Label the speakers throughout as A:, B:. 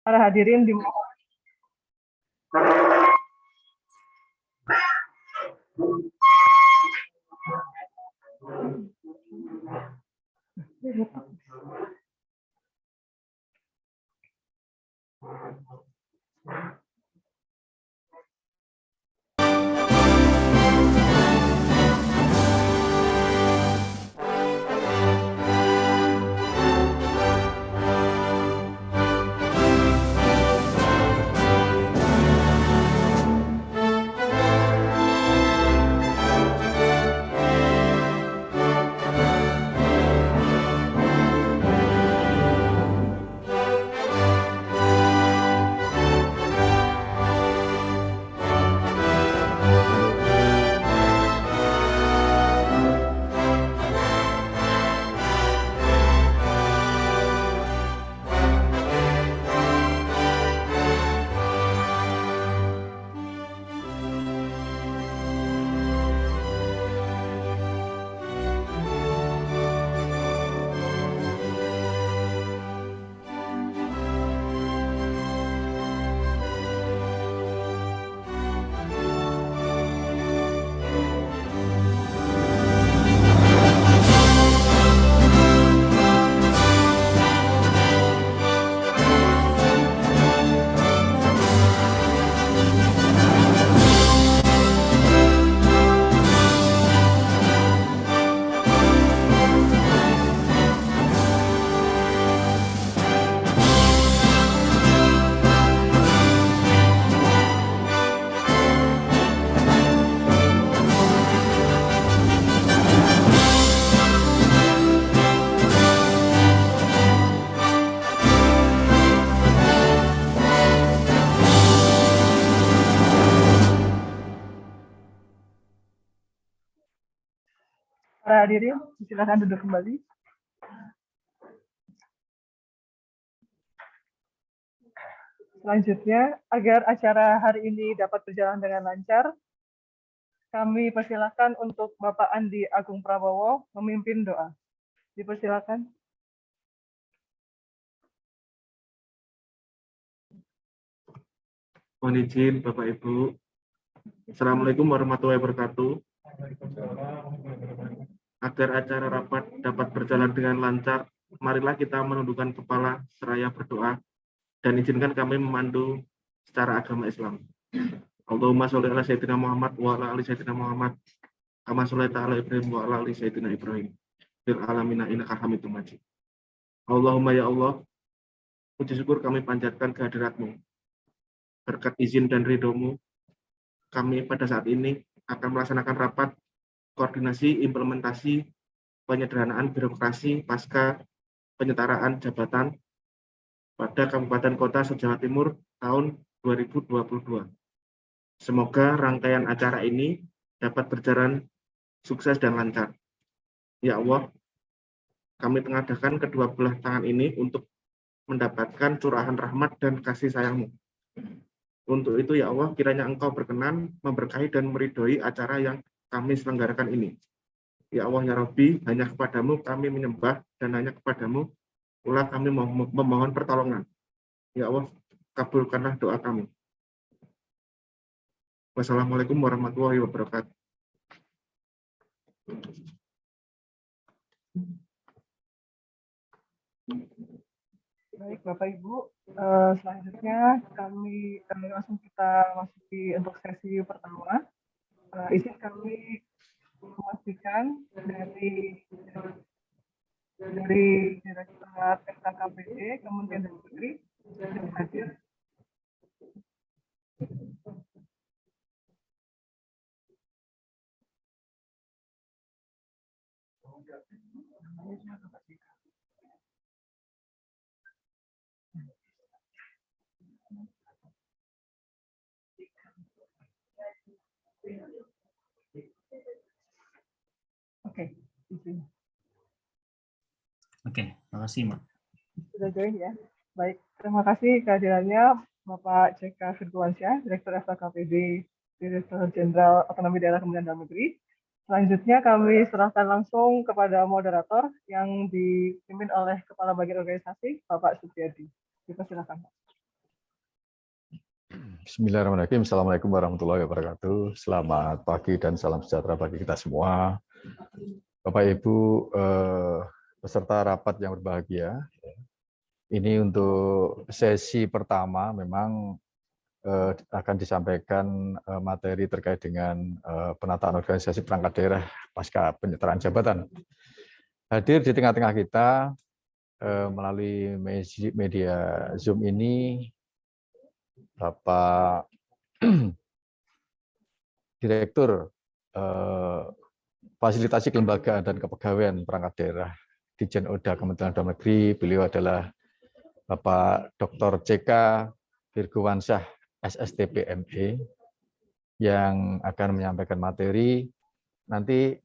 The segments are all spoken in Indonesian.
A: Para hadirin di para hadirin, silakan duduk kembali. Selanjutnya, agar acara hari ini dapat berjalan dengan lancar, kami persilakan untuk Bapak Andi Agung Prabowo memimpin doa. Dipersilakan.
B: Mohon izin Bapak Ibu. Assalamualaikum warahmatullahi wabarakatuh. Agar acara rapat dapat berjalan dengan lancar, marilah kita menundukkan kepala seraya berdoa dan izinkan kami memandu secara agama Islam. Allahumma sholli ala sayyidina Muhammad wa ala ali sayyidina Muhammad kama sholaita ala Ibrahim wa ala ali sayyidina Ibrahim fil alamin innaka Hamidum Majid. Allahumma ya Allah, puji syukur kami panjatkan kehadirat-Mu. Berkat izin dan ridho-Mu, kami pada saat ini akan melaksanakan rapat koordinasi implementasi penyederhanaan birokrasi pasca penyetaraan jabatan pada Kabupaten Kota se-Jawa Timur tahun 2022. Semoga rangkaian acara ini dapat berjalan sukses dan lancar. Ya Allah, kami mengadakan kedua belah tangan ini untuk mendapatkan curahan rahmat dan kasih sayang-Mu. Untuk itu ya Allah, kiranya Engkau berkenan memberkahi dan meridhoi acara yang kami selenggarakan ini. Ya Allah ya Rabbi, hanya kepadamu kami menyembah dan hanya kepadamu pula kami memohon pertolongan. Ya Allah, kabulkanlah doa kami. Wassalamualaikum warahmatullahi wabarakatuh.
A: Baik, Bapak Ibu. Selanjutnya kami langsung kita masuki untuk sesi pertama. Izin kami memastikan dari Direktorat FKKPD Kementerian Dalam Negeri sudah hadir. Oke, izin.
C: Oke, makasih, Mak.
A: Sudah join ya. Baik, terima kasih kehadirannya Bapak C.K. Firduansyah, Direktur FKKPD, Direktur Jenderal Otonomi Daerah Kementerian Dalam Negeri. Selanjutnya kami serahkan langsung kepada moderator yang dipimpin oleh Kepala Bagian Organisasi, Bapak Supriyadi. Silakan, Pak.
C: Bismillahirrahmanirrahim. Assalamualaikum warahmatullahi wabarakatuh. Selamat pagi dan salam sejahtera bagi kita semua. Bapak Ibu peserta rapat yang berbahagia. Ini untuk sesi pertama memang akan disampaikan materi terkait dengan penataan organisasi perangkat daerah pasca penyerahan jabatan. Hadir di tengah-tengah kita melalui media Zoom ini Bapak Direktur Fasilitasi Kelembagaan dan Kepegawaian Perangkat Daerah Ditjen Oda Kementerian Dalam Negeri. Beliau adalah Bapak Dr. CK Virgowansyah, SSTP ME, yang akan menyampaikan materi. Nanti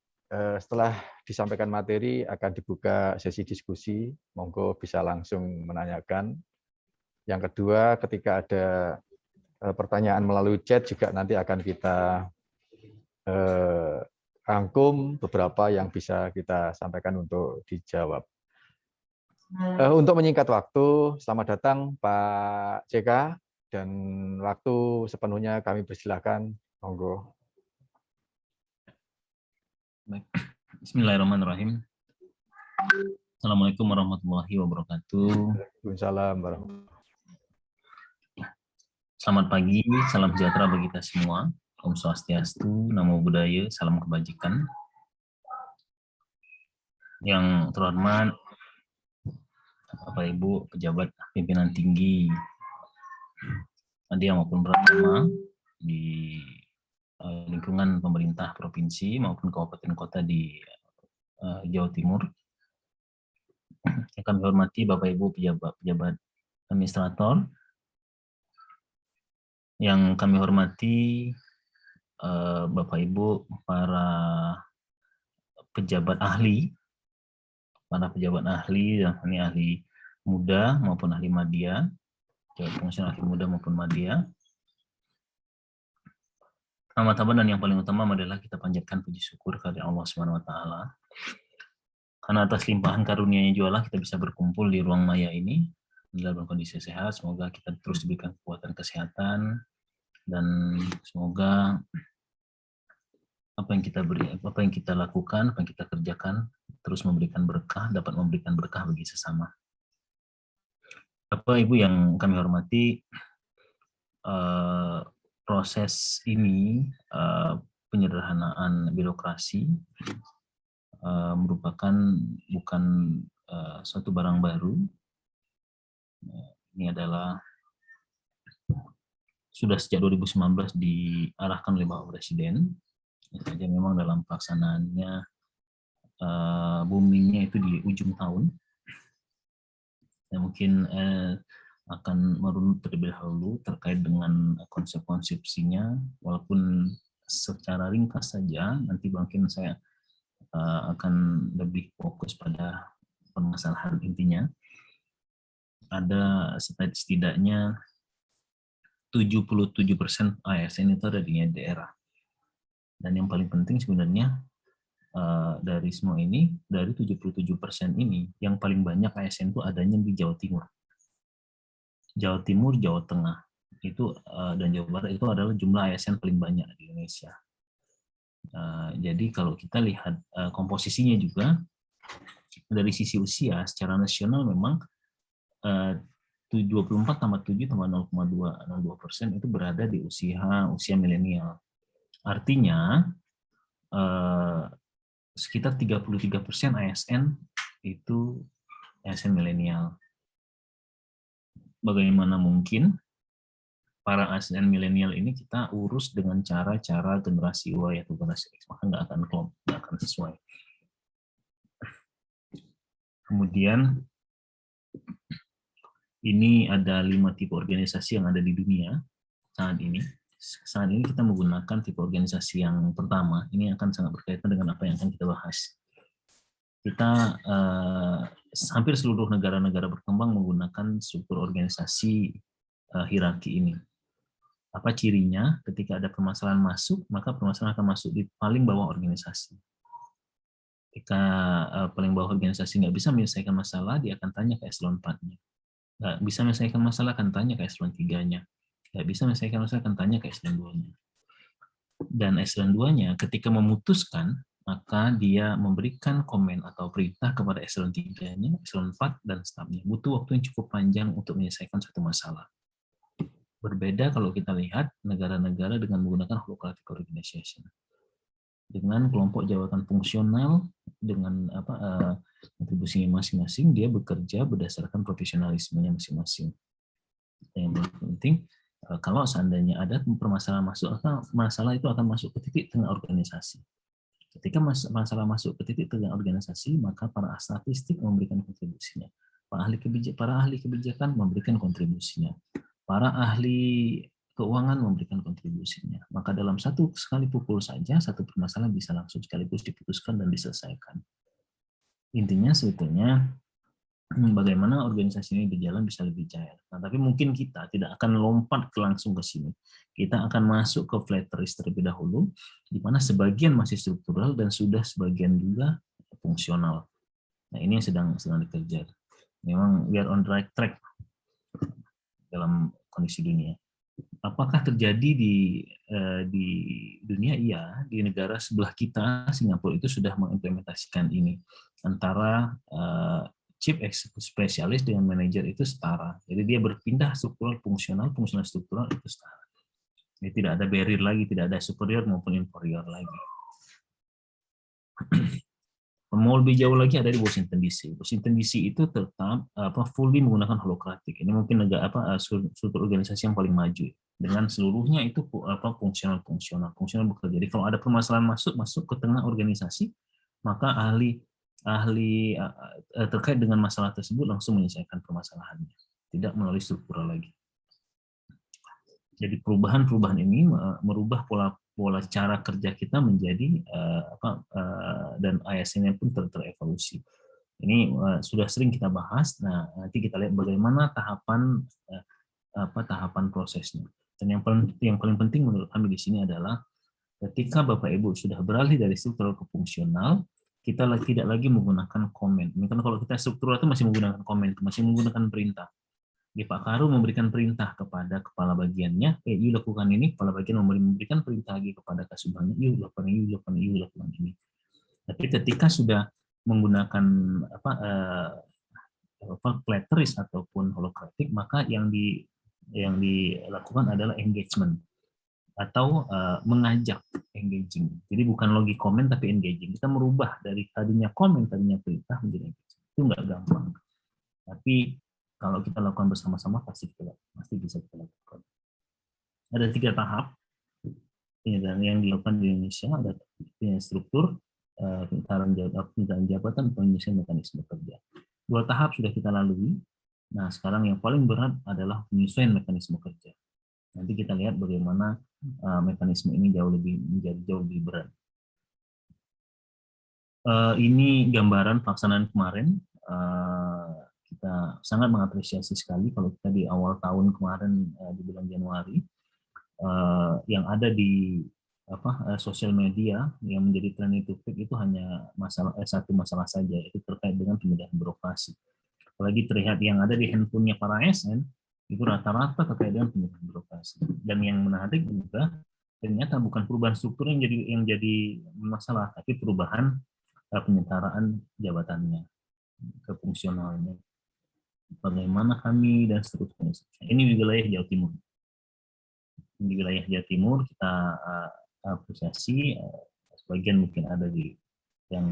C: setelah disampaikan materi akan dibuka sesi diskusi. Monggo bisa langsung menanyakan. Yang kedua, ketika ada pertanyaan melalui chat juga nanti akan kita rangkum beberapa yang bisa kita sampaikan untuk dijawab. Untuk menyingkat waktu, selamat datang Pak CK, dan waktu sepenuhnya kami persilahkan. Monggo.
D: Bismillahirrahmanirrahim. Assalamualaikum warahmatullahi wabarakatuh.
C: Waalaikumsalam warahmatullahi wabarakatuh.
D: Selamat pagi, salam sejahtera bagi kita semua. Om Swastiastu, Namo Buddhaya, salam kebajikan. Yang terhormat Bapak Ibu pejabat pimpinan tinggi media maupun pratama di lingkungan pemerintah provinsi maupun kabupaten kota di Jawa Timur. Yang kami hormati Bapak Ibu pejabat administrator, yang kami hormati Bapak Ibu para pejabat ahli, yang ini ahli muda maupun ahli madya, pejabat fungsional ahli muda maupun madya. Pertama-tama dan yang paling utama adalah kita panjatkan puji syukur kepada Allah Subhanahu wa taala. Karena atas limpahan karunia-Nya jualah kita bisa berkumpul di ruang maya ini dalam kondisi sehat. Semoga kita terus diberikan kekuatan kesehatan dan semoga apa yang kita lakukan, apa yang kita kerjakan terus memberikan berkah, dapat memberikan berkah bagi sesama. Bapak Ibu yang kami hormati, proses ini penyederhanaan birokrasi merupakan bukan suatu barang baru. Ini adalah sudah sejak 2019 diarahkan oleh Bapak Presiden. Saja memang dalam pelaksanaannya boomingnya itu di ujung tahun. Saya mungkin akan merunut terlebih dahulu terkait dengan konsep-konsepsinya, walaupun secara ringkas saja. Nanti mungkin saya akan lebih fokus pada permasalahan intinya. Ada setidaknya 77% ASN itu ada di daerah. Dan yang paling penting sebenarnya dari semua ini, dari 77% ini, yang paling banyak ASN itu adanya di Jawa Timur. Jawa Timur, Jawa Tengah, itu dan Jawa Barat itu adalah jumlah ASN paling banyak di Indonesia. Jadi kalau kita lihat komposisinya juga, dari sisi usia, secara nasional memang 24,7,0,2% itu berada di usia milenial. Artinya sekitar 33% ASN itu ASN milenial. Bagaimana mungkin para ASN milenial ini kita urus dengan cara-cara generasi Y atau generasi X, maka nggak akan sesuai. Kemudian ini ada 5 tipe organisasi yang ada di dunia saat ini. Saat ini kita menggunakan tipe organisasi yang pertama. Ini akan sangat berkaitan dengan apa yang akan kita bahas. Kita hampir seluruh negara-negara berkembang menggunakan struktur organisasi hierarki ini. Apa cirinya? Ketika ada permasalahan masuk, maka permasalahan akan masuk di paling bawah organisasi. Ketika paling bawah organisasi nggak bisa menyelesaikan masalah, dia akan tanya ke eselon 4-nya. Nggak bisa menyelesaikan masalah, akan tanya ke eselon 3-nya. nggak bisa menyelesaikan, saya akan tanya ke eselon 2-nya. Dan eselon 2-nya ketika memutuskan, maka dia memberikan komen atau perintah kepada eselon 3-nya, eselon 4, dan stafnya. Butuh waktu yang cukup panjang untuk menyelesaikan satu masalah. Berbeda kalau kita lihat negara-negara dengan menggunakan holocratic organization. Dengan kelompok jabatan fungsional, dengan kontribusinya masing-masing, dia bekerja berdasarkan profesionalismenya masing-masing. Yang paling penting, kalau seandainya ada permasalahan masuk, masalah itu akan masuk ke titik tengah organisasi. Ketika masalah masuk ke titik tengah organisasi, maka para statistik memberikan kontribusinya. Para ahli kebijakan memberikan kontribusinya. Para ahli keuangan memberikan kontribusinya. Maka dalam satu sekali pukul saja, satu permasalahan bisa langsung sekaligus diputuskan dan diselesaikan. Intinya sebetulnya, bagaimana organisasi ini berjalan bisa lebih cair. Nah, tapi mungkin kita tidak akan lompat langsung ke sini. Kita akan masuk ke flat race terlebih dahulu, di mana sebagian masih struktural dan sudah sebagian juga fungsional. Nah, ini yang sedang dikejar. Memang we are on the right track dalam kondisi dunia. Apakah terjadi di dunia? Iya, di negara sebelah kita, Singapura itu sudah mengimplementasikan ini. Antara chief executive specialist dengan manajer itu setara. Jadi dia berpindah struktural fungsional struktural itu setara. Jadi tidak ada barrier lagi, tidak ada superior maupun inferior lagi. Mau lebih jauh lagi ada di Washington DC. Washington DC itu tetap fully menggunakan holocratic. Ini mungkin struktur organisasi yang paling maju. Dengan seluruhnya itu fungsional bekerja. Jadi kalau ada permasalahan masuk ke tengah organisasi, maka ahli terkait dengan masalah tersebut langsung menyelesaikan permasalahannya, tidak melalui struktural lagi. Jadi perubahan ini merubah pola cara kerja kita menjadi dan ASN-nya pun terevolusi. Ini sudah sering kita bahas. Nah, nanti kita lihat bagaimana tahapan prosesnya. Dan yang paling penting menurut kami di sini adalah ketika Bapak Ibu sudah beralih dari struktural ke fungsional, kita tidak lagi menggunakan komen. Karena kalau kita struktural itu masih menggunakan komen, masih menggunakan perintah. Di Pak Karu memberikan perintah kepada kepala bagiannya, you lakukan ini, kepala bagian memberikan perintah lagi kepada kasubagnya, you lakukan ini. Tapi ketika sudah menggunakan flat race ataupun holocratic, maka yang dilakukan adalah engagement atau mengajak, engaging. Jadi bukan lagi komen tapi engaging. Kita merubah dari tadinya komen, tadinya perintah menjadi engaging. Itu nggak gampang. Tapi kalau kita lakukan bersama-sama pasti bisa kita lakukan. Ada 3 tahap yang dilakukan di Indonesia, ada struktur, peningkatan jabatan, penyusunan mekanisme kerja. 2 tahap sudah kita lalui. Nah, sekarang yang paling berat adalah penyesuaian mekanisme kerja. Nanti kita lihat bagaimana mekanisme ini menjadi jauh lebih berat. Ini gambaran pelaksanaan kemarin. Kita sangat mengapresiasi sekali kalau kita di awal tahun kemarin di bulan Januari yang ada di sosial media yang menjadi trending topic itu hanya satu masalah saja, itu terkait dengan pemindahan birokrasi. Apalagi terlihat yang ada di handphonenya para ASN itu rata-rata terkait dengan pemindahan birokrasi. Dan yang menarik juga ternyata bukan perubahan struktur yang jadi masalah, tapi perubahan penyetaraan jabatannya ke fungsionalnya. Bagaimana kami dan seterusnya. Ini di wilayah Jawa Timur. Di wilayah Jawa Timur kita apresiasi, sebagian mungkin ada yang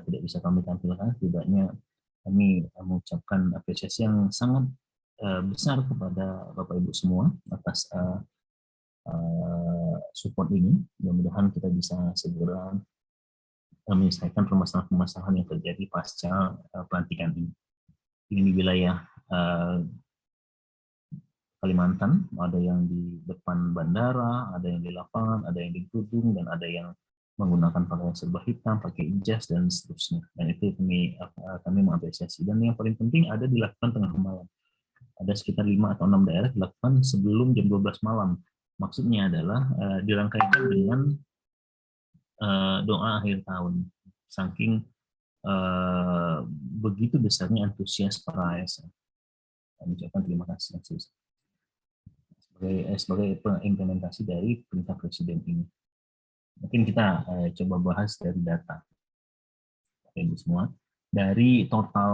D: tidak bisa kami tampilkan, setidaknya kami mengucapkan apresiasi yang sangat besar kepada Bapak Ibu semua atas support ini. Mudah-mudahan kita bisa segera menyelesaikan permasalahan-permasalahan yang terjadi pasca pelantikan ini. Ini di wilayah Kalimantan, ada yang di depan bandara, ada yang di lapangan, ada yang di gedung, dan ada yang menggunakan pakaian serba hitam, pakai jas, dan seterusnya. Dan itu kami mengapresiasi. Dan yang paling penting ada dilakukan tengah malam. Ada sekitar 5 atau 6 daerah dilakukan sebelum jam 12 malam. Maksudnya adalah dirangkaikan dengan doa akhir tahun. Saking begitu besarnya antusias para ASN. Kami ucapkan terima kasih. sebagai implementasi dari perintah presiden ini. Mungkin kita coba bahas dari data, Ibu semua. Dari total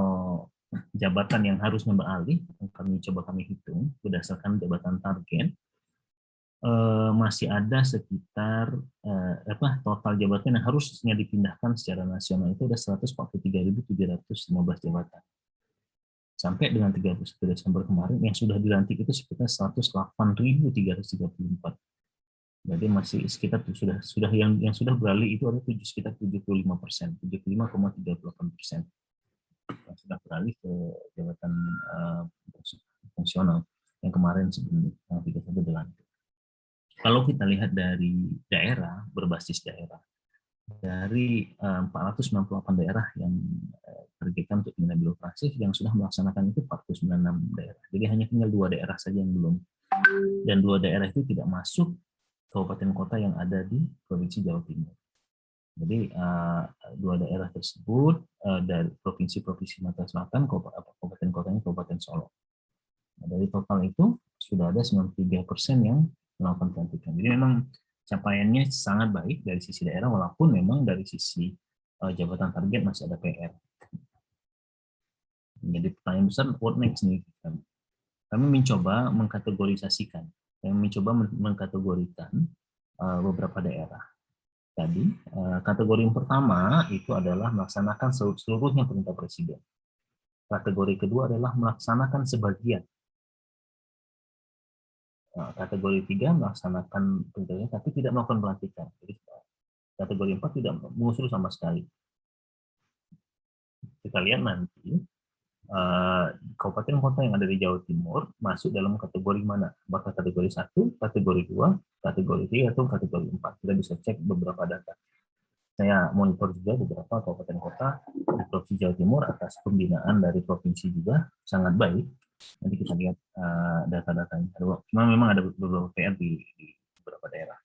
D: jabatan yang harusnya beralih, kami hitung berdasarkan jabatan target, masih ada sekitar total jabatan yang harusnya dipindahkan secara nasional itu ada 143.715 jabatan. Sampai dengan 31 Desember kemarin yang sudah dilantik itu sekitar 108.334. Jadi masih sekitar sudah yang sudah beralih itu ada sekitar 75%, 75,38% yang sudah beralih ke jabatan fungsional yang kemarin sebelum yang 31 dilantik. Kalau kita lihat dari daerah, berbasis daerah, dari 498 daerah yang targetkan untuk pindah birokrasi, yang sudah melaksanakan itu 496 daerah. Jadi hanya tinggal 2 daerah saja yang belum. Dan 2 daerah itu tidak masuk kabupaten kota yang ada di Provinsi Jawa Timur. Jadi 2 daerah tersebut dari provinsi Sumatera Selatan, kabupaten kotanya Kabupaten Solo. Nah, dari total itu sudah ada 93% yang melakukan pelantikan. Jadi memang capaiannya sangat baik dari sisi daerah, walaupun memang dari sisi jabatan target masih ada PR. Jadi pertanyaan besar, what next nih? Kami mencoba mengkategorisasikan, beberapa daerah. Tadi, kategori yang pertama itu adalah melaksanakan seluruhnya perintah presiden. Kategori kedua adalah melaksanakan sebagian. Kategori 3 melaksanakan perintahnya tapi tidak melakukan pelantikan. Jadi, kategori 4 tidak mengusul sama sekali. Kita lihat nanti kabupaten kota yang ada di Jawa Timur masuk dalam kategori mana? Apakah kategori 1, kategori 2, kategori 3, atau kategori 4. Kita bisa cek beberapa data. Saya monitor juga beberapa kabupaten kota di Provinsi Jawa Timur atas pembinaan dari provinsi juga sangat baik. Nanti kita lihat data-datanya. Cuma memang ada beberapa PR di beberapa daerah.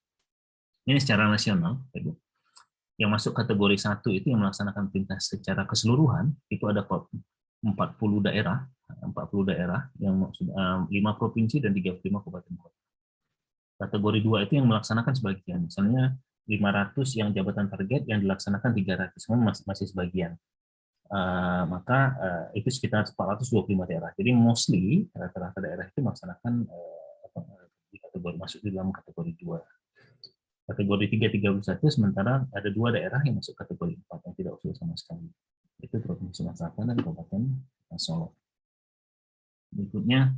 D: Ini secara nasional, Ibu. Yang masuk kategori 1 itu yang melaksanakan perintah secara keseluruhan, itu ada 40 daerah yang 5 provinsi dan 35 kabupaten kota. Kategori 2 itu yang melaksanakan sebagian, misalnya 500 yang jabatan target yang dilaksanakan 300, masih sebagian. Maka itu sekitar 425 daerah. Jadi mostly rata-rata daerah itu melaksanakan di kategori masuk di dalam kategori 2. Kategori 3 31, sementara ada 2 daerah yang masuk kategori 4 yang tidak usul sama sekali. Itu Provinsi Sumatera Selatan dan Kabupaten Solo. Berikutnya,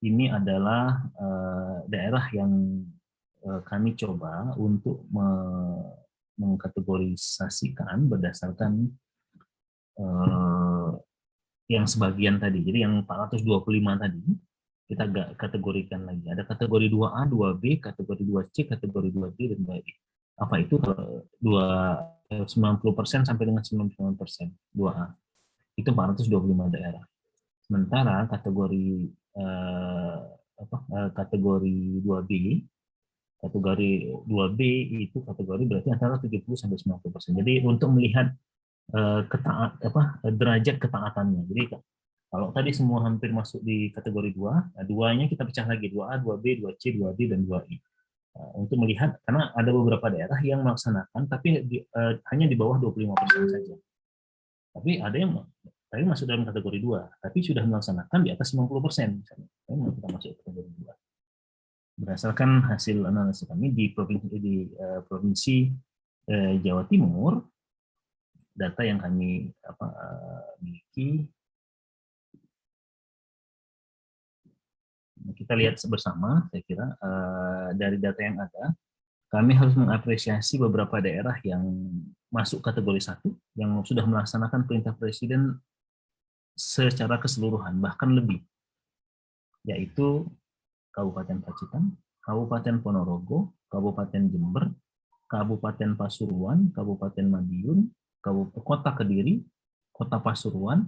D: ini adalah daerah yang kami coba untuk mengkategorisasikan berdasarkan yang sebagian tadi. Jadi yang 425 tadi, kita kategorikan lagi. Ada kategori 2A, 2B, kategori 2C, kategori 2D, dan 2E. Apa itu? 90% sampai dengan 99%, 2A. Itu 425 daerah. Sementara kategori kategori 2B, itu kategori berarti antara 70 sampai 90%. Jadi untuk melihat derajat ketaatannya. Jadi kalau tadi semua hampir masuk di kategori 2, nah 2-nya kita pecah lagi, 2A, 2B, 2C, 2D, dan 2I. Untuk melihat, karena ada beberapa daerah yang melaksanakan, tapi hanya di bawah 25% saja. Tapi ada yang masuk dalam kategori 2, tapi sudah melaksanakan di atas 90%. Misalnya. Kita masuk ke kategori 2. Berdasarkan hasil analisis kami di Provinsi Jawa Timur, data yang kami miliki, kita lihat bersama, saya kira dari data yang ada, kami harus mengapresiasi beberapa daerah yang masuk kategori 1, yang sudah melaksanakan perintah presiden secara keseluruhan, bahkan lebih, yaitu Kabupaten Pacitan, Kabupaten Ponorogo, Kabupaten Jember, Kabupaten Pasuruan, Kabupaten Madiun, Kota Kediri, Kota Pasuruan,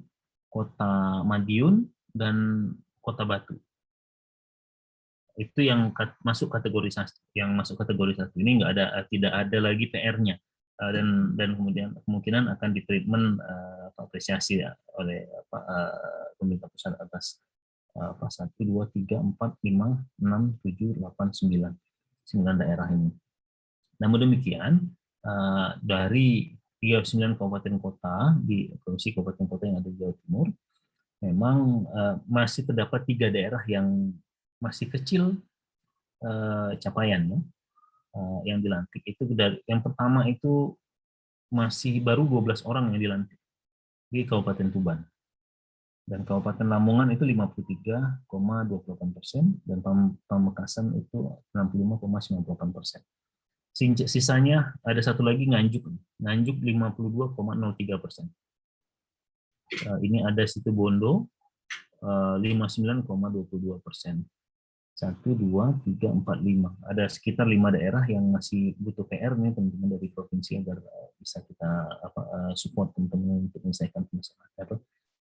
D: Kota Madiun, dan Kota Batu. Itu yang masuk kategori 1. Yang masuk kategori 1 ini tidak ada lagi PR-nya, dan kemudian kemungkinan akan ditreatment apresiasi oleh pemerintah pusat atas apa 1, 2, 3, 4, 5, 6, 7, 8, 9. 9 daerah ini. Namun demikian, dari 39 kabupaten kota di provinsi kabupaten kota yang ada di Jawa Timur, memang masih terdapat 3 daerah yang masih kecil capaiannya yang dilantik. Itu dari yang pertama itu masih baru 12 orang yang dilantik di Kabupaten Tuban. Dan Kabupaten Lamongan itu 53,28% dan Pamekasan itu 65,98%. Sisanya ada satu lagi Nganjuk 52,03%. Ini ada situ Bondo 59,22%. 1, 2, 3, 4, 5. Ada sekitar 5 daerah yang masih butuh PR nih teman-teman dari provinsi agar bisa kita support teman-teman untuk menyelesaikan masalah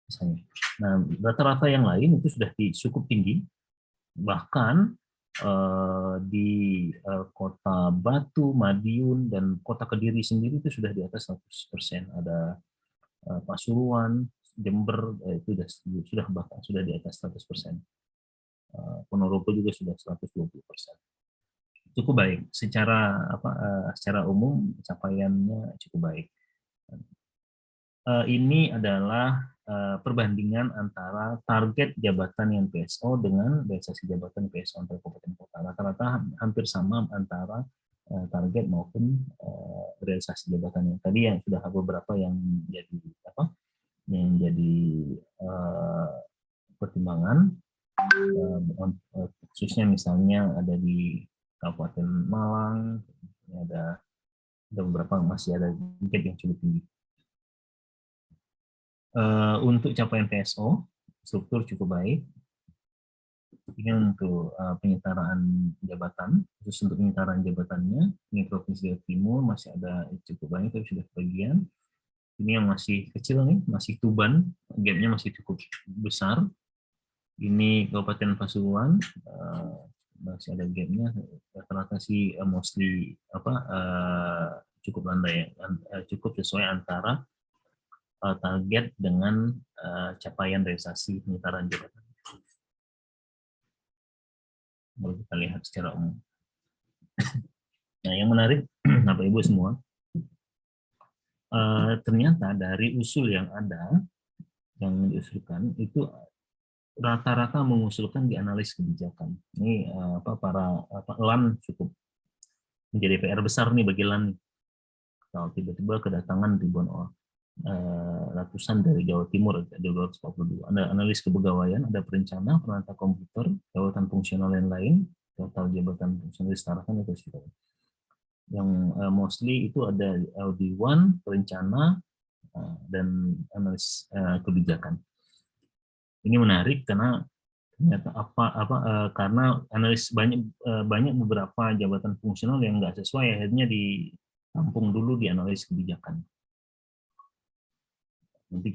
D: misalnya. Nah, rata-rata yang lain itu sudah cukup tinggi. Bahkan di Kota Batu, Madiun, dan Kota Kediri sendiri itu sudah di atas 100%. Ada Pasuruan, Jember itu sudah bahkan sudah di atas 100%. Ponorogo juga sudah 120%. Cukup baik secara umum capaiannya cukup baik. Ini adalah perbandingan antara target jabatan yang PSO dengan realisasi jabatan PSO antar kabupaten kota. Rata-rata hampir sama antara target maupun realisasi jabatan yang tadi yang sudah beberapa yang jadi pertimbangan. Khususnya misalnya ada di Kabupaten Malang, ada beberapa masih ada gap yang cukup tinggi. Untuk capaian PSO, struktur cukup baik. Ini untuk penyetaraan jabatan, khusus untuk penyetaraan jabatannya, ini Provinsi Jawa Timur masih ada cukup banyak, tapi sudah kebagian. Ini yang masih kecil nih, masih Tuban, gapnya masih cukup besar. Ini Kabupaten Pasuruan masih ada gapnya, rata-rata sih mostly cukup landai, cukup sesuai antara target dengan capaian realisasi penyetaraan jabatan. Kalau kita lihat secara umum. Nah, yang menarik, Bapak Ibu semua, ternyata dari usul yang ada, yang diusulkan itu rata-rata mengusulkan di analis kebijakan. Ini para LAN cukup menjadi PR besar nih bagi LAN. Kalau tiba-tiba kedatangan ribuan ratusan dari Jawa Timur, ada 242. Ada analis kepegawaian, ada perencana, penata komputer, jabatan fungsional yang lain, total jabatan fungsional disetarakan itu sudah. Yang mostly itu ada Audi1, perencana, dan analis kebijakan. Ini menarik karena ternyata karena analis banyak beberapa jabatan fungsional yang nggak sesuai, akhirnya ditampung dulu di analis kebijakan. Nanti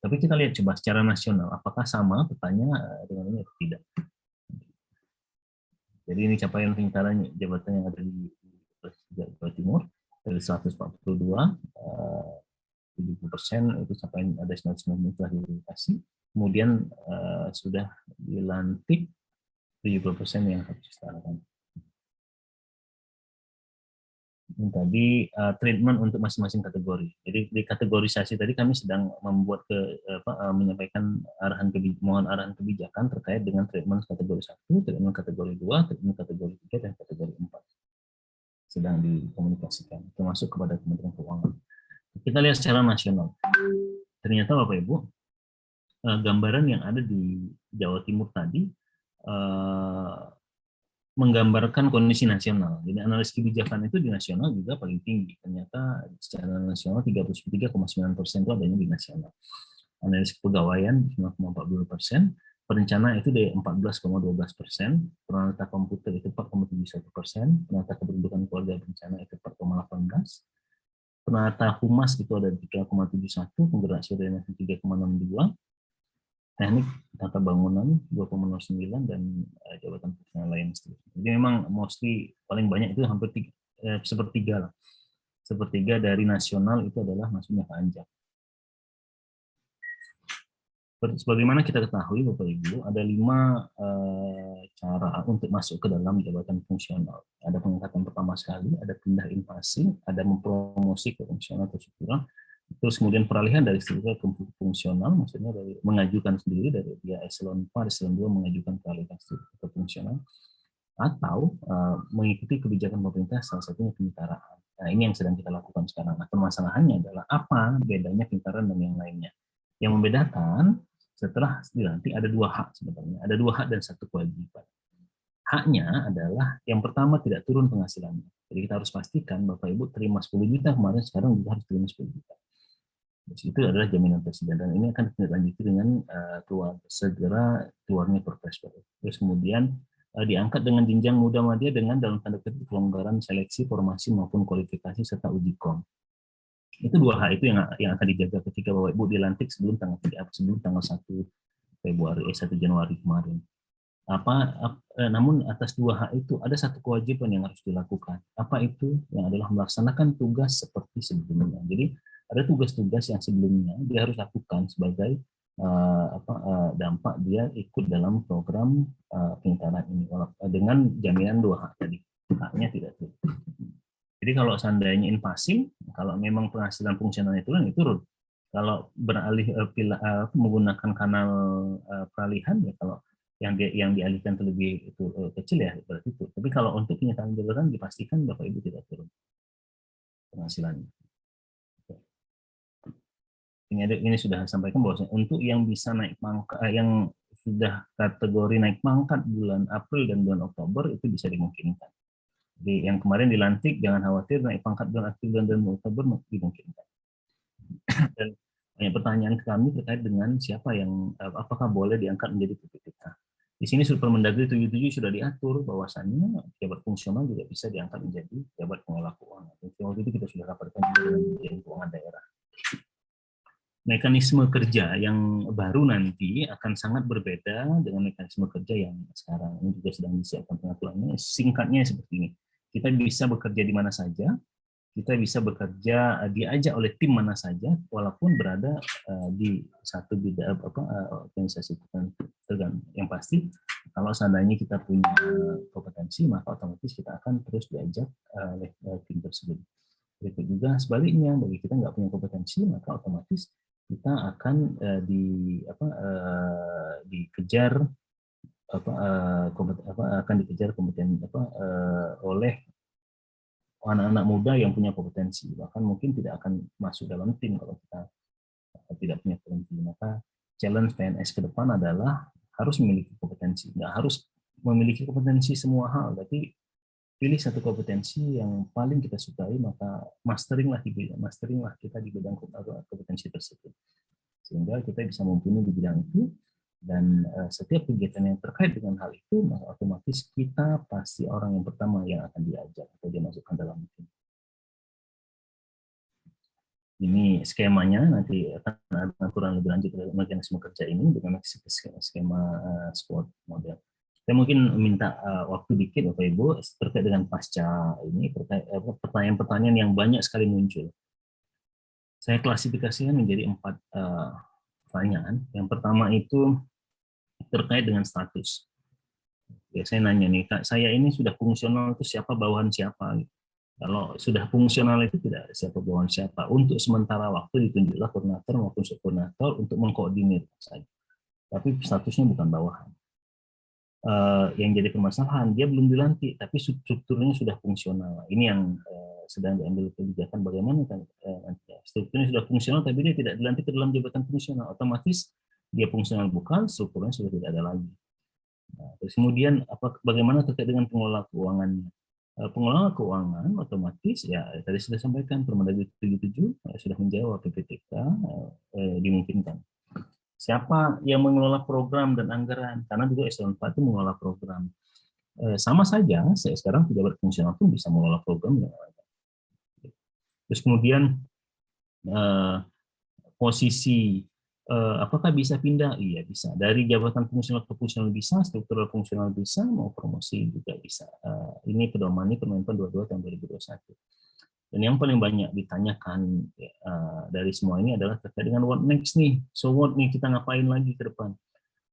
D: tapi kita lihat coba secara nasional apakah sama petanya dengan ini atau tidak. Jadi ini capaian penyetaraan jabatan yang ada di Jawa Timur dari 142, 70% itu capaian ada 99 telah dilokasi. Kemudian sudah dilantik 70% yang harus disetarakan. Ini tadi treatment untuk masing-masing kategori. Jadi di kategorisasi tadi kami sedang membuat menyampaikan mohon arahan kebijakan terkait dengan treatment kategori 1, treatment kategori 2, treatment kategori 3, dan kategori 4. Sedang dikomunikasikan, termasuk kepada Kementerian Keuangan. Kita lihat secara nasional. Ternyata Bapak Ibu, gambaran yang ada di Jawa Timur tadi menggambarkan kondisi nasional. Jadi analis kebijakan itu di nasional juga paling tinggi. Ternyata secara nasional 33,9% itu adanya di nasional. Analis kepegawaian 5,40%, perencana itu dari 14,12%, penata komputer itu 4,71%, penata kependudukan keluarga berencana itu 4,18%, penata humas itu ada 3,71%, penggerak swadaya 3,62%, teknik tata bangunan 2,09 dan jabatan fungsional lain. Jadi memang mostly paling banyak itu hampir sepertiga lah. Sepertiga dari nasional itu adalah masuknya ke Anjak. Sebagaimana kita ketahui Bapak Ibu, ada 5 cara untuk masuk ke dalam jabatan fungsional. Ada pengangkatan pertama sekali, ada pindah invasi, ada mempromosi ke fungsional atau struktural, terus kemudian peralihan dari struktural ke fungsional, maksudnya dari mengajukan sendiri dari dia eselon 4, eselon 2 mengajukan peralihan struktural ke fungsional, atau mengikuti kebijakan pemerintah, salah satunya penyetaraan. Nah, ini yang sedang kita lakukan sekarang. Nah, permasalahannya adalah apa bedanya penyetaraan dan yang lainnya. Yang membedakan setelah dilantik ada 2 hak sebenarnya, ada 2 hak dan 1 kewajiban. Haknya adalah yang pertama tidak turun penghasilannya. Jadi kita harus pastikan Bapak Ibu terima 10 juta kemarin, sekarang juga harus terima 10 juta. Terus itu adalah jaminan presiden dan ini akan dilanjuti dengan segera keluarnya Perpres. Terus kemudian diangkat dengan jenjang muda media dengan dalam tanda kutip kelonggaran seleksi, formasi maupun kualifikasi serta uji kom. Itu 2 hal itu yang akan dijaga ketika Bapak Ibu dilantik sebelum tanggal 1 Februari 1 Januari kemarin. Namun atas 2 hak itu ada 1 kewajiban yang harus dilakukan. Apa itu? Yang adalah melaksanakan tugas seperti sebelumnya. Jadi ada tugas-tugas yang sebelumnya dia harus lakukan sebagai dampak dia ikut dalam program penyetaraan ini dengan jaminan 2 hak tadi. Haknya tidak turun. Jadi kalau seandainya invasi, kalau memang penghasilan fungsionalnya turun, itu turun. Kalau beralih menggunakan kanal peralihan, ya kalau yang dialihkan terlebih itu kecil ya berarti itu. Tapi kalau untuk penyetaraan jabatan dipastikan Bapak Ibu tidak turun penghasilannya. Ini sudah sampaikan bahwa untuk yang bisa naik pangkat, yang sudah kategori naik pangkat bulan April dan bulan Oktober itu bisa dimungkinkan. Jadi yang kemarin dilantik jangan khawatir, naik pangkat bulan April dan bulan Oktober dimungkinkan. Dan banyak pertanyaan kami terkait dengan siapa yang apakah boleh diangkat menjadi PPTK. Di sini Permendagri 77 sudah diatur bahwasannya pejabat fungsional juga bisa diangkat menjadi pejabat pengelola keuangan. Waktu itu kita sudah rapatkan dengan Dirjen Keuangan Daerah. Mekanisme kerja yang baru nanti akan sangat berbeda dengan mekanisme kerja yang sekarang. Ini juga sedang disiapkan pengaturannya. Singkatnya seperti ini. Kita bisa bekerja di mana saja, kita bisa bekerja diajak oleh tim mana saja, walaupun berada di satu bidang organisasi tergantung. Yang pasti, kalau seandainya kita punya kompetensi, maka otomatis kita akan terus diajak oleh tim tersebut. Begitu juga sebaliknya, bagi kita nggak punya kompetensi, maka otomatis kita akan dikejar oleh anak-anak muda yang punya kompetensi, bahkan mungkin tidak akan masuk dalam tim kalau kita tidak punya kompetensi. Maka challenge PNS ke depan adalah harus memiliki kompetensi, nggak harus memiliki kompetensi semua hal, tapi pilih satu kompetensi yang paling kita sukai, maka masteringlah kita di bidang kompetensi tersebut, sehingga kita bisa mumpuni di bidang itu. Dan setiap kegiatan yang terkait dengan hal itu, maka otomatis kita pasti orang yang pertama yang akan diajak atau dimasukkan dalam tim. Ini skemanya, nanti akan ada aturan lebih lanjut dari mekanisme kerja ini dengan skema SWOT model. Saya mungkin minta waktu dikit Bapak Ibu terkait dengan pasca ini, pertanyaan-pertanyaan yang banyak sekali muncul. Saya klasifikasikan menjadi 4 pertanyaan. Yang pertama itu terkait dengan status. Ya, saya nanya nih, Kak, saya ini sudah fungsional itu siapa bawahan siapa? Kalau sudah fungsional itu tidak siapa bawahan siapa. Untuk sementara waktu ditunjuklah koordinator maupun subkoordinator untuk mengkoordinir saja. Tapi statusnya bukan bawahan. Yang jadi permasalahan, dia belum dilantik, tapi strukturnya sudah fungsional. Ini yang sedang diambil kebijakan bagaimana kan strukturnya sudah fungsional, tapi dia tidak dilantik ke dalam jabatan fungsional. Otomatis dia fungsional bukan, strukturnya sudah tidak ada lagi. Nah, terus kemudian bagaimana terkait dengan pengelola keuangannya? Pengelola keuangan otomatis ya tadi sudah sampaikan Permendagri 77 sudah menjawab PPTK dimungkinkan. Siapa yang mengelola program dan anggaran? Karena juga eselon 4 itu mengelola program. Sama saja, saya sekarang pejabat fungsional pun bisa mengelola program dan anggaran. Terus kemudian posisi apakah bisa pindah? Iya bisa. Dari jabatan fungsional ke fungsional bisa, struktural fungsional bisa, mau promosi juga bisa. Ini pedoman Permenpan 22 tahun 2021. Dan yang paling banyak ditanyakan dari semua ini adalah terkait dengan what next nih. So what nih, kita ngapain lagi ke depan?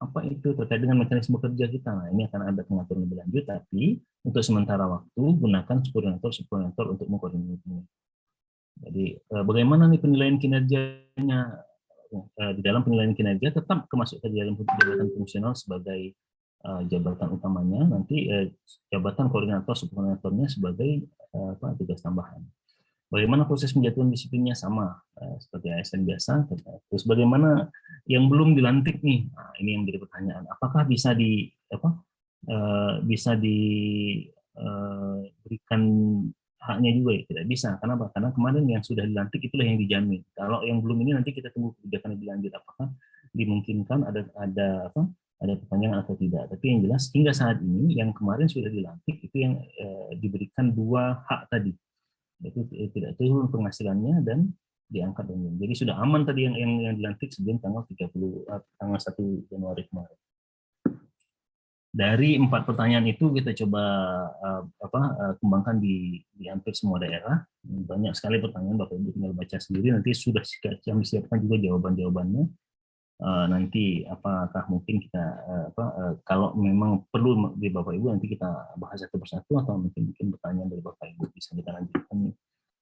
D: Apa itu terkait dengan mekanisme kerja kita? Nah, ini akan ada pengaturan lebih lanjut, tapi untuk sementara waktu gunakan subkoordinator untuk mengkoordinasinya. Jadi bagaimana nih penilaian kinerjanya? Di dalam penilaian kinerja tetap masuk ke dalam jabatan fungsional sebagai jabatan utamanya, nanti jabatan koordinator subkoordinatornya sebagai tugas tambahan. Bagaimana proses penjatuhan disiplinnya? Sama seperti ASN biasa. Terus bagaimana yang belum dilantik nih? Nah, ini yang menjadi pertanyaan. Apakah bisa diberikan haknya juga? Ya? Tidak bisa. Kenapa? Karena kemarin yang sudah dilantik itulah yang dijamin. Kalau yang belum ini nanti kita tunggu kebijakan lebih lanjut. Apakah dimungkinkan ada perpanjangan atau tidak? Tapi yang jelas hingga saat ini yang kemarin sudah dilantik itu yang diberikan 2 hak tadi. Itu tidak turun penghasilannya dan diangkat umum. Jadi sudah aman tadi yang dilantik sebelum tanggal 1 Januari kemarin. Dari 4 pertanyaan itu kita coba kembangkan di hampir semua daerah. Banyak sekali pertanyaan, Bapak Ibu tinggal baca sendiri, nanti sudah kami siapkan juga jawaban-jawabannya. Nanti apakah mungkin kita kalau memang perlu di Bapak Ibu nanti kita bahas satu persatu, atau mungkin pertanyaan dari Bapak Ibu bisa kita lanjutkan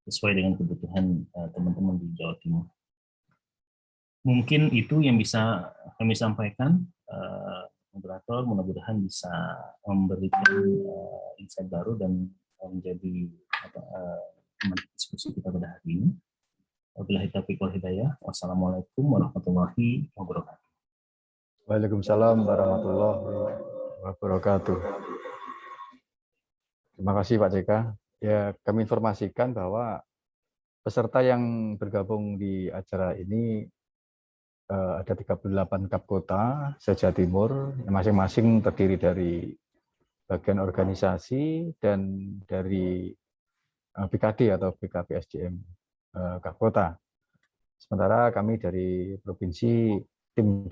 D: sesuai dengan kebutuhan teman-teman di Jawa Timur. Mungkin itu yang bisa kami sampaikan. Moderator mudah-mudahan bisa memberikan insight baru dan menjadi diskusi kita pada hari ini. Wabillahi taufiq wal hidayah. Wassalamualaikum warahmatullahi wabarakatuh.
C: Waalaikumsalam warahmatullahi wabarakatuh. Terima kasih Pak JK. Ya, kami informasikan bahwa peserta yang bergabung di acara ini ada 38 Kapkota se-Jawa Timur, masing-masing terdiri dari bagian organisasi dan dari BKD atau BKP SDM Kapkota. Sementara kami dari provinsi, tim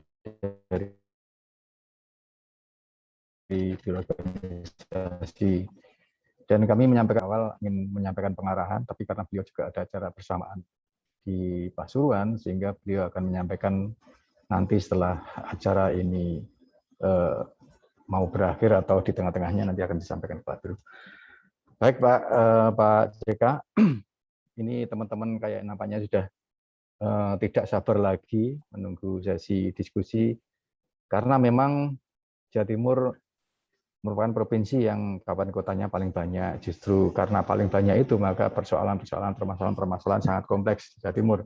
C: dari organisasi, dan kami menyampaikan awal ingin menyampaikan pengarahan, tapi karena beliau juga ada acara bersamaan di Pasuruan, sehingga beliau akan menyampaikan nanti setelah acara ini mau berakhir atau di tengah-tengahnya nanti akan disampaikan Pak Biro. Baik Pak JK, ini teman-teman kayak nampaknya sudah tidak sabar lagi menunggu sesi diskusi, karena memang Jawa Timur merupakan provinsi yang kabupaten kotanya paling banyak. Justru karena paling banyak itu, maka permasalahan sangat kompleks di Jawa Timur.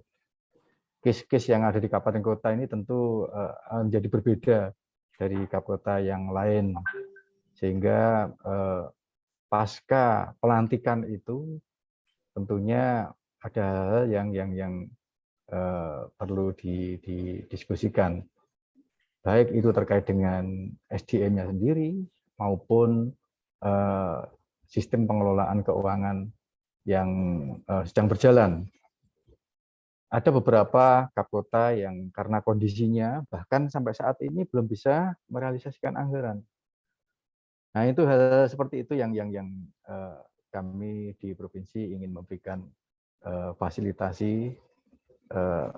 C: Kes-kes yang ada di kabupaten kota ini tentu menjadi berbeda dari kabupaten yang lain. Sehingga pasca pelantikan itu tentunya ada hal yang perlu didiskusikan. Baik itu terkait dengan SDM-nya sendiri, maupun sistem pengelolaan keuangan yang sedang berjalan. Ada beberapa Kapkota yang karena kondisinya bahkan sampai saat ini belum bisa merealisasikan anggaran. Nah, itu hal seperti itu yang kami di provinsi ingin memberikan fasilitasi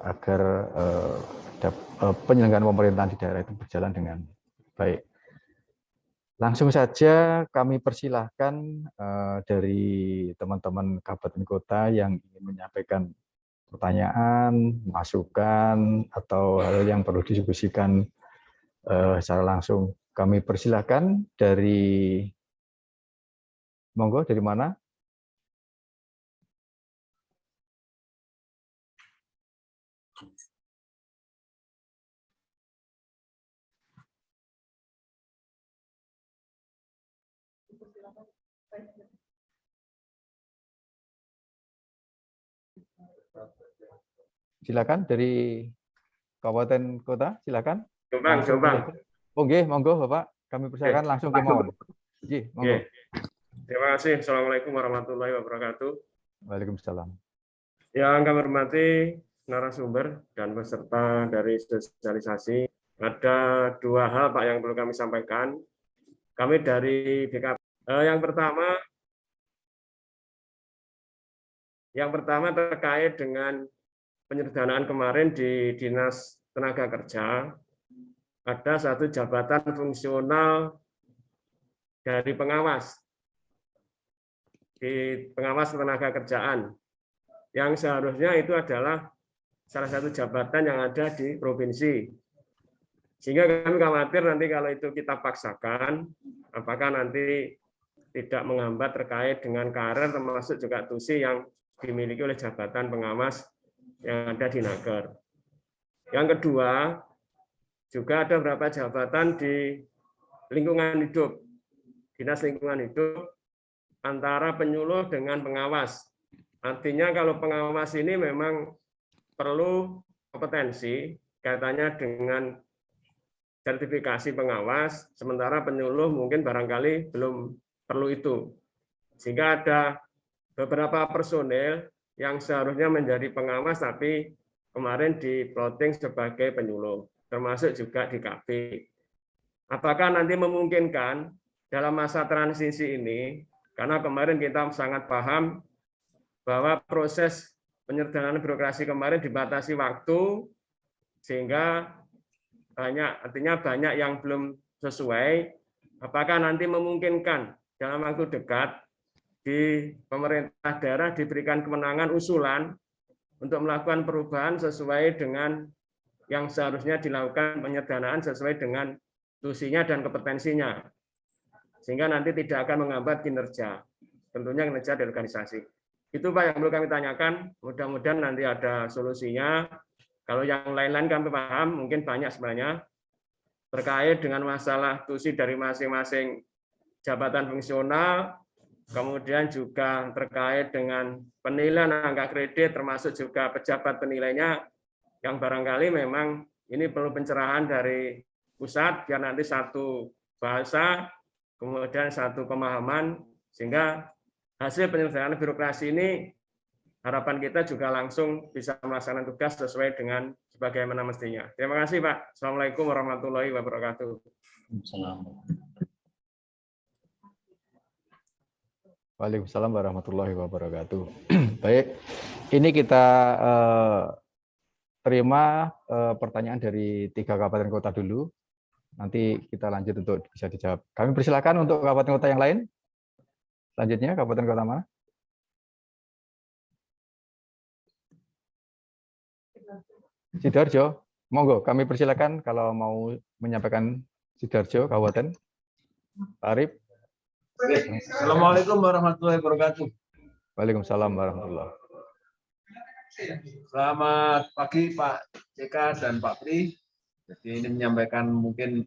C: agar penyelenggaraan pemerintahan di daerah itu berjalan dengan baik. Langsung saja kami persilahkan dari teman-teman kabupaten kota yang ingin menyampaikan pertanyaan, masukan, atau hal yang perlu didiskusikan secara langsung. Kami persilahkan dari, monggo dari mana? Silakan dari kabupaten kota, silakan.
B: Jombang.
C: Monggo Bapak, kami persilakan langsung ke mawon. Monggo.
B: Terima kasih. Assalamualaikum warahmatullahi wabarakatuh.
C: Waalaikumsalam.
B: Yang kami hormati narasumber dan peserta dari sosialisasi, ada 2 hal Pak yang perlu kami sampaikan. Kami dari BKP. Yang pertama,
E: Yang pertama terkait dengan penyederhanaan kemarin di Dinas Tenaga Kerja, ada satu jabatan fungsional dari pengawas di pengawas tenaga kerjaan, yang seharusnya itu adalah salah satu jabatan yang ada di provinsi. Sehingga kami khawatir nanti kalau itu kita paksakan, apakah nanti tidak menghambat terkait dengan karir termasuk juga tusi yang dimiliki oleh jabatan pengawas yang ada di Naker. Yang kedua, juga ada beberapa jabatan di lingkungan hidup, dinas lingkungan hidup, antara penyuluh dengan pengawas. Artinya kalau pengawas ini memang perlu kompetensi, kaitannya dengan sertifikasi pengawas, sementara penyuluh mungkin barangkali belum perlu itu. Sehingga ada beberapa personel yang seharusnya menjadi pengawas, tapi kemarin di-plotting sebagai penyuluh, termasuk juga di KB. Apakah nanti memungkinkan dalam masa transisi ini, karena kemarin kita sangat paham bahwa proses penyederhanaan birokrasi kemarin dibatasi waktu, sehingga artinya banyak yang belum sesuai. Apakah nanti memungkinkan dalam waktu dekat di pemerintah daerah diberikan kewenangan usulan untuk melakukan perubahan sesuai dengan yang seharusnya dilakukan penyederhanaan sesuai dengan tusinya dan kompetensinya, sehingga nanti tidak akan menghambat kinerja, tentunya kinerja di organisasi. Itu Pak yang perlu kami tanyakan, mudah-mudahan nanti ada solusinya. Kalau yang lain-lain kami paham, mungkin banyak sebenarnya, terkait dengan masalah tusi dari masing-masing jabatan fungsional, kemudian juga terkait dengan penilaian angka kredit, termasuk juga pejabat penilainya, yang barangkali memang ini perlu pencerahan dari pusat, biar nanti satu bahasa, kemudian satu pemahaman, sehingga hasil penyelesaian birokrasi ini harapan kita juga langsung bisa melaksanakan tugas sesuai dengan sebagaimana mestinya. Terima kasih Pak. Assalamualaikum warahmatullahi wabarakatuh.
C: Waalaikumsalam warahmatullahi wabarakatuh. Baik, ini kita terima pertanyaan dari 3 kabupaten kota dulu. Nanti kita lanjut untuk bisa dijawab. Kami persilakan untuk kabupaten kota yang lain. Selanjutnya, kabupaten kota mana? Sidoarjo. Monggo, kami persilakan kalau mau menyampaikan Sidoarjo, kabupaten. Pak Arif.
F: Assalamualaikum warahmatullahi wabarakatuh.
C: Waalaikumsalam warahmatullahi.
F: Selamat pagi Pak CK dan Pak Pri. Jadi ini menyampaikan mungkin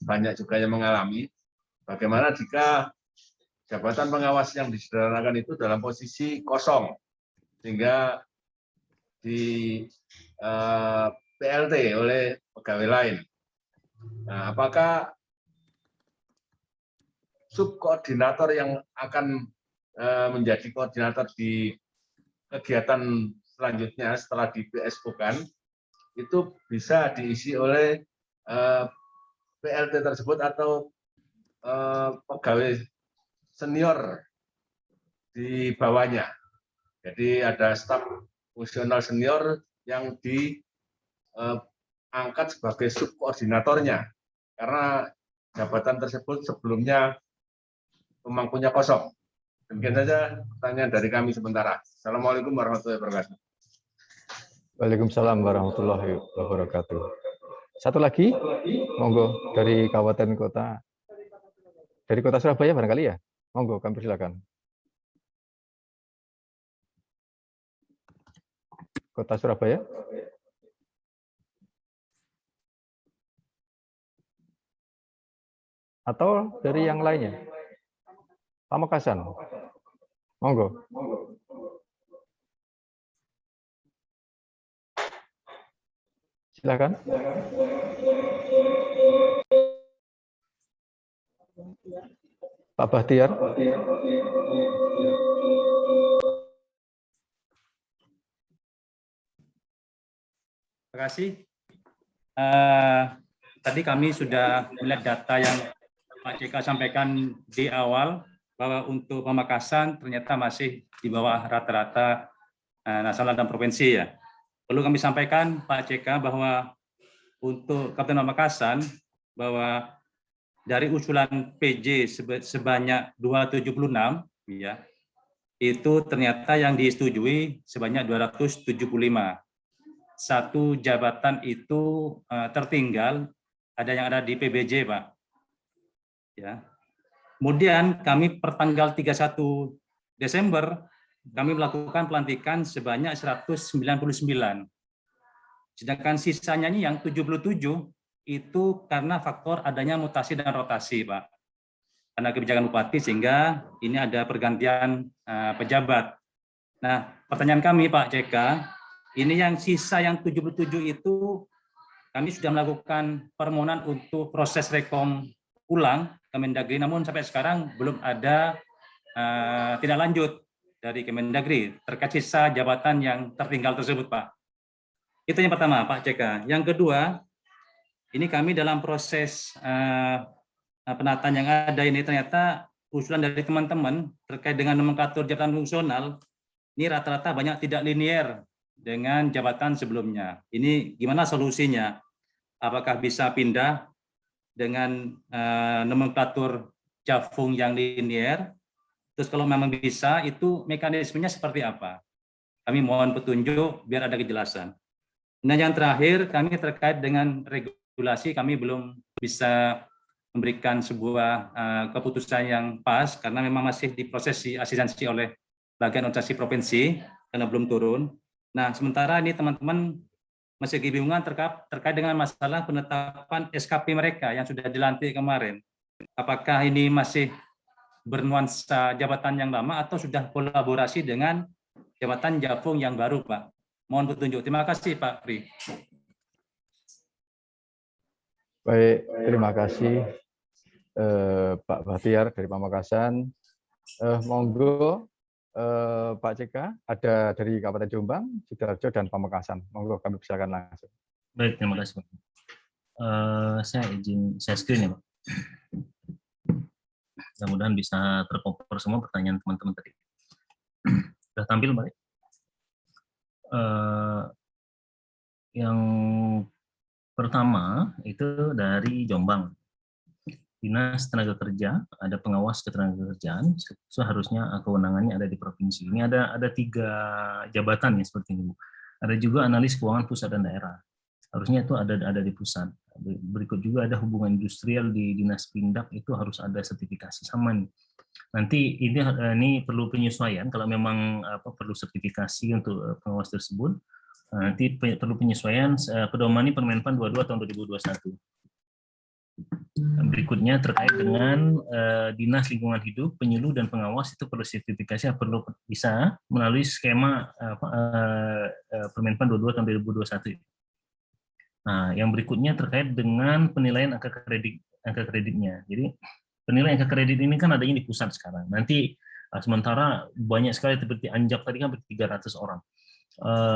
F: banyak juga yang mengalami. Bagaimana jika jabatan pengawas yang disederhanakan itu dalam posisi kosong, sehingga di PLT oleh pegawai lain. Nah, apakah subkoordinator yang akan menjadi koordinator di kegiatan selanjutnya setelah di PSO-kan itu bisa diisi oleh PLT tersebut atau pegawai senior di bawahnya. Jadi ada staf fungsional senior yang diangkat sebagai subkoordinatornya karena jabatan tersebut sebelumnya pemangkunya kosong. Demikian saja pertanyaan dari kami sementara. Assalamualaikum warahmatullahi wabarakatuh.
C: Waalaikumsalam warahmatullahi wabarakatuh. Satu lagi, monggo dari kabupaten kota. Dari kota Surabaya barangkali ya? Monggo, kami persilakan. Kota Surabaya. Atau dari yang lainnya? Pamekasan. Monggo. Silakan. Pak Bahtiar.
G: Terima kasih. Tadi kami sudah melihat data yang Pak CK sampaikan di awal bahwa untuk Pamekasan ternyata masih di bawah rata-rata nasional dan provinsi ya. Perlu kami sampaikan Pak CK bahwa untuk Kabupaten Pamekasan bahwa dari usulan PJ sebanyak 276 ya, itu ternyata yang disetujui sebanyak 275. Satu jabatan itu tertinggal, ada yang ada di PBJ, Pak. Ya. Kemudian kami pertanggal 31 Desember kami melakukan pelantikan sebanyak 199. Sedangkan sisanya ini yang 77 itu karena faktor adanya mutasi dan rotasi, Pak. Karena kebijakan bupati sehingga ini ada pergantian pejabat. Nah, pertanyaan kami Pak CK, ini yang sisa yang 77 itu kami sudah melakukan permohonan untuk proses rekom ulang Kemendagri, namun sampai sekarang belum ada tindak lanjut dari Kemendagri terkait sisa jabatan yang tertinggal tersebut, Pak. Itu yang pertama, Pak CK. Yang kedua, ini kami dalam proses penataan yang ada ini ternyata usulan dari teman-teman terkait dengan nomenklatur jabatan fungsional ini rata-rata banyak tidak linear dengan jabatan sebelumnya. Ini gimana solusinya? Apakah bisa pindah dengan nomenklatur Jafung yang linear? Terus kalau memang bisa, itu mekanismenya seperti apa? Kami mohon petunjuk biar ada kejelasan. Nah, yang terakhir, kami terkait dengan regulasi, kami belum bisa memberikan sebuah keputusan yang pas karena memang masih diproses asistensi oleh bagian organisasi provinsi karena belum turun. Nah, sementara ini teman-teman masih kebingungan terkait dengan masalah penetapan SKP mereka yang sudah dilantik kemarin. Apakah ini masih bernuansa jabatan yang lama atau sudah kolaborasi dengan jabatan Jafung yang baru, Pak? Mohon petunjuk. Terima kasih, Pak Pri.
C: Baik, terima kasih Pak Bahtiar dari Pamekasan. Monggo Pak CK, ada dari Kabupaten Jombang, Sidoarjo, dan Pamekasan. Monggo kami persilakan langsung.
D: Baik, terima kasih. Saya screen ya, Pak. Mudah-mudahan bisa tercover semua pertanyaan teman-teman tadi. Sudah tampil, Pak? Yang pertama itu dari Jombang. Dinas Tenaga Kerja, ada pengawas ketenagakerjaan, seharusnya kewenangannya ada di provinsi. Ini ada 3 jabatan ya seperti ini. Ada juga analis keuangan pusat dan daerah. Harusnya itu ada di pusat. Berikut juga ada hubungan industrial di Dinas Pindad, itu harus ada sertifikasi sama nih. Nanti ini perlu penyesuaian kalau memang perlu sertifikasi untuk pengawas tersebut. Nanti perlu penyesuaian pedomani Permenpan 22 tahun 2021. Berikutnya terkait dengan Dinas Lingkungan Hidup, penyuluh dan pengawas itu perlu sertifikasi, perlu bisa melalui skema Permenpan 22 tahun 2021. Nah, yang berikutnya terkait dengan penilaian angka kreditnya. Jadi penilaian angka kredit ini kan adanya di pusat sekarang. Nanti sementara banyak sekali seperti Anjak tadi kan 300 orang.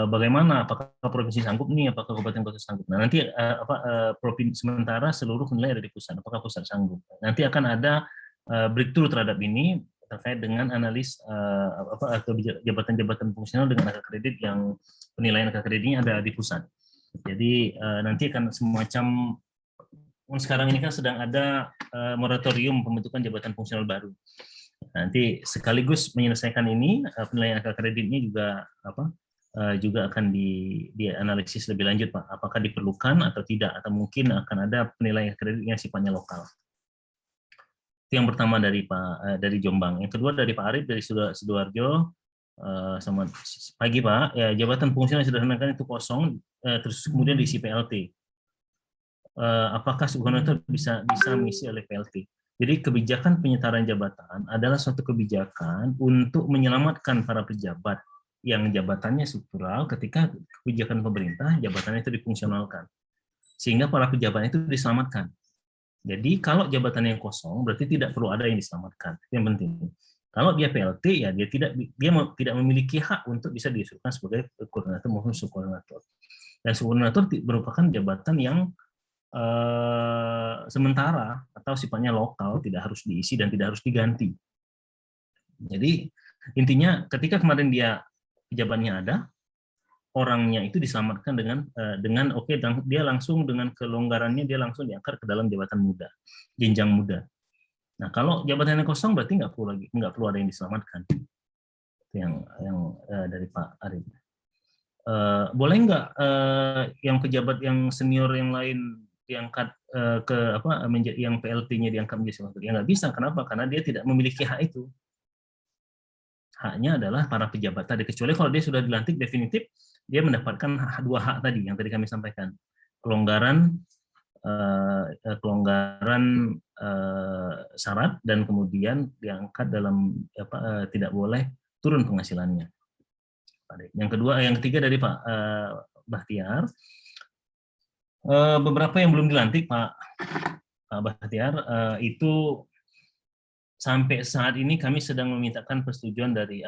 D: Bagaimana? Apakah provinsi sanggup nih? Apakah kabupaten kota sanggup? Nah, nanti provinsi sementara seluruh nilai ada di pusat. Apakah pusat sanggup? Nanti akan ada breakthrough terhadap ini terkait dengan analis jabatan-jabatan fungsional dengan angka kredit yang penilaian angka kreditnya ada di pusat. Jadi nanti akan semacam sekarang ini kan sedang ada moratorium pembentukan jabatan fungsional baru. Nanti sekaligus menyelesaikan ini penilaian angka kreditnya juga akan dianalisis lebih lanjut, Pak. Apakah diperlukan atau tidak, atau mungkin akan ada penilaian kredit yang sifatnya lokal. Itu yang pertama dari Jombang. Yang kedua dari Pak Arif dari Sidoarjo. Selamat pagi, Pak. Ya, jabatan fungsional yang sederhanakan itu kosong, terus kemudian diisi PLT. Apakah subkoordinator bisa mengisi oleh PLT? Jadi kebijakan penyetaraan jabatan adalah suatu kebijakan untuk menyelamatkan para pejabat yang jabatannya struktural ketika kebijakan pemerintah jabatannya itu difungsionalkan. Sehingga para pejabat itu diselamatkan. Jadi kalau jabatan yang kosong berarti tidak perlu ada yang diselamatkan. Yang penting. Kalau dia PLT ya dia tidak memiliki hak untuk bisa diusulkan sebagai koordinator maupun subkoordinator. Dan subkoordinator merupakan jabatan yang sementara atau sifatnya lokal, tidak harus diisi dan tidak harus diganti. Jadi intinya ketika kemarin pejabatnya ada, orangnya itu diselamatkan dengan oke, dia langsung dengan kelonggarannya dia langsung diangkat ke dalam jabatan muda, jenjang muda. Nah, kalau jabatannya kosong berarti nggak perlu ada yang diselamatkan. Itu yang dari Pak Arif. Boleh nggak yang pejabat yang senior yang lain diangkat yang PLT-nya diangkat menjadi senator? Ya nggak bisa. Kenapa? Karena dia tidak memiliki hak itu. Haknya adalah para pejabat tadi. Kecuali kalau dia sudah dilantik definitif, dia mendapatkan dua hak tadi yang tadi kami sampaikan. Kelonggaran syarat dan kemudian diangkat dalam tidak boleh turun penghasilannya. Yang ketiga dari Pak Bahtiar, beberapa yang belum dilantik Pak Bahtiar itu sampai saat ini kami sedang memintakan persetujuan dari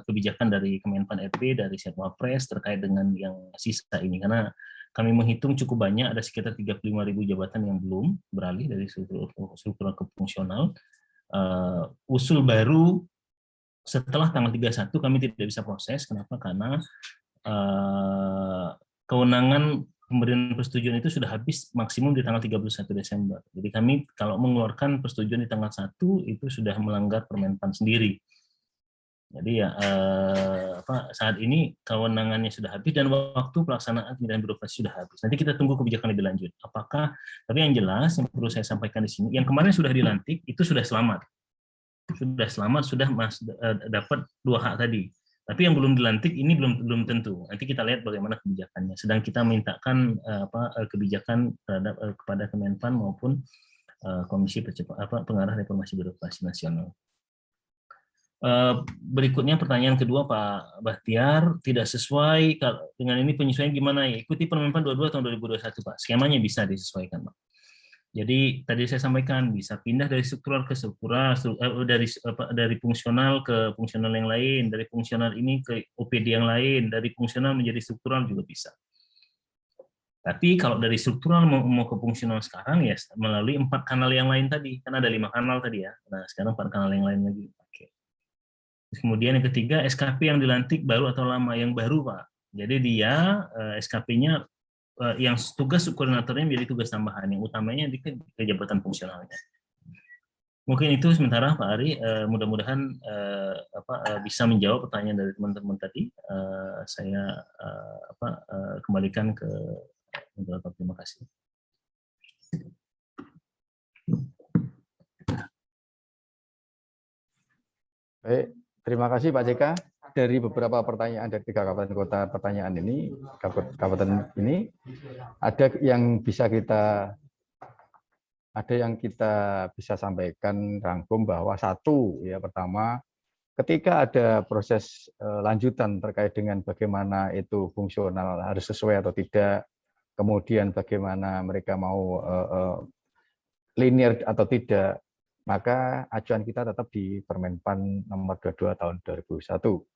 D: kebijakan dari Kemenpan RB, dari Setwapres terkait dengan yang sisa ini, karena kami menghitung cukup banyak, ada sekitar 35.000 jabatan yang belum beralih dari struktural ke fungsional. Usul baru setelah tanggal 31 kami tidak bisa proses. Kenapa? Karena kewenangan pemberian persetujuan itu sudah habis maksimum di tanggal 31 Desember. Jadi kami kalau mengeluarkan persetujuan di tanggal 1 itu sudah melanggar Permenpan sendiri. Jadi ya saat ini kewenangannya sudah habis dan waktu pelaksanaan dan birokrasi sudah habis. Nanti kita tunggu kebijakan lebih lanjut. Tapi yang jelas yang perlu saya sampaikan di sini, yang kemarin sudah dilantik itu sudah selamat. Sudah dapat dua hak tadi. Tapi yang belum dilantik ini belum tentu. Nanti kita lihat bagaimana kebijakannya. Sedang kita mintakan kebijakan terhadap kepada Kemenpan maupun Komisi Pengarah Reformasi Birokrasi Nasional. Berikutnya pertanyaan kedua Pak Bahtiar, tidak sesuai dengan ini penyesuaian gimana ya? Ikuti Permenpan 22 tahun 2021 Pak. Skemanya bisa disesuaikan Pak. Jadi tadi saya sampaikan bisa pindah dari struktural ke struktural, dari fungsional ke fungsional yang lain, dari fungsional ini ke OPD yang lain, dari fungsional menjadi struktural juga bisa. Tapi kalau dari struktural mau ke fungsional sekarang ya melalui 4 kanal yang lain tadi, kan ada 5 kanal tadi ya. Nah sekarang 4 kanal yang lain lagi. Oke. Terus kemudian yang ketiga SKP yang dilantik baru atau lama? Yang baru Pak. Jadi dia SKP-nya yang tugas koordinatornya menjadi tugas tambahan, yang utamanya di jabatan fungsionalnya. Mungkin itu sementara Pak Ari, mudah-mudahan bisa menjawab pertanyaan dari teman-teman tadi. Saya kembalikan ke moderator. Terima kasih.
C: Baik, terima kasih Pak JK. Dari beberapa pertanyaan dari 3 kabupaten kota pertanyaan ini, kabupaten ini ada yang kita bisa sampaikan rangkum bahwa satu ya, pertama ketika ada proses lanjutan terkait dengan bagaimana itu fungsional harus sesuai atau tidak, kemudian bagaimana mereka mau linear atau tidak, maka acuan kita tetap di Permenpan nomor 22 tahun 2001.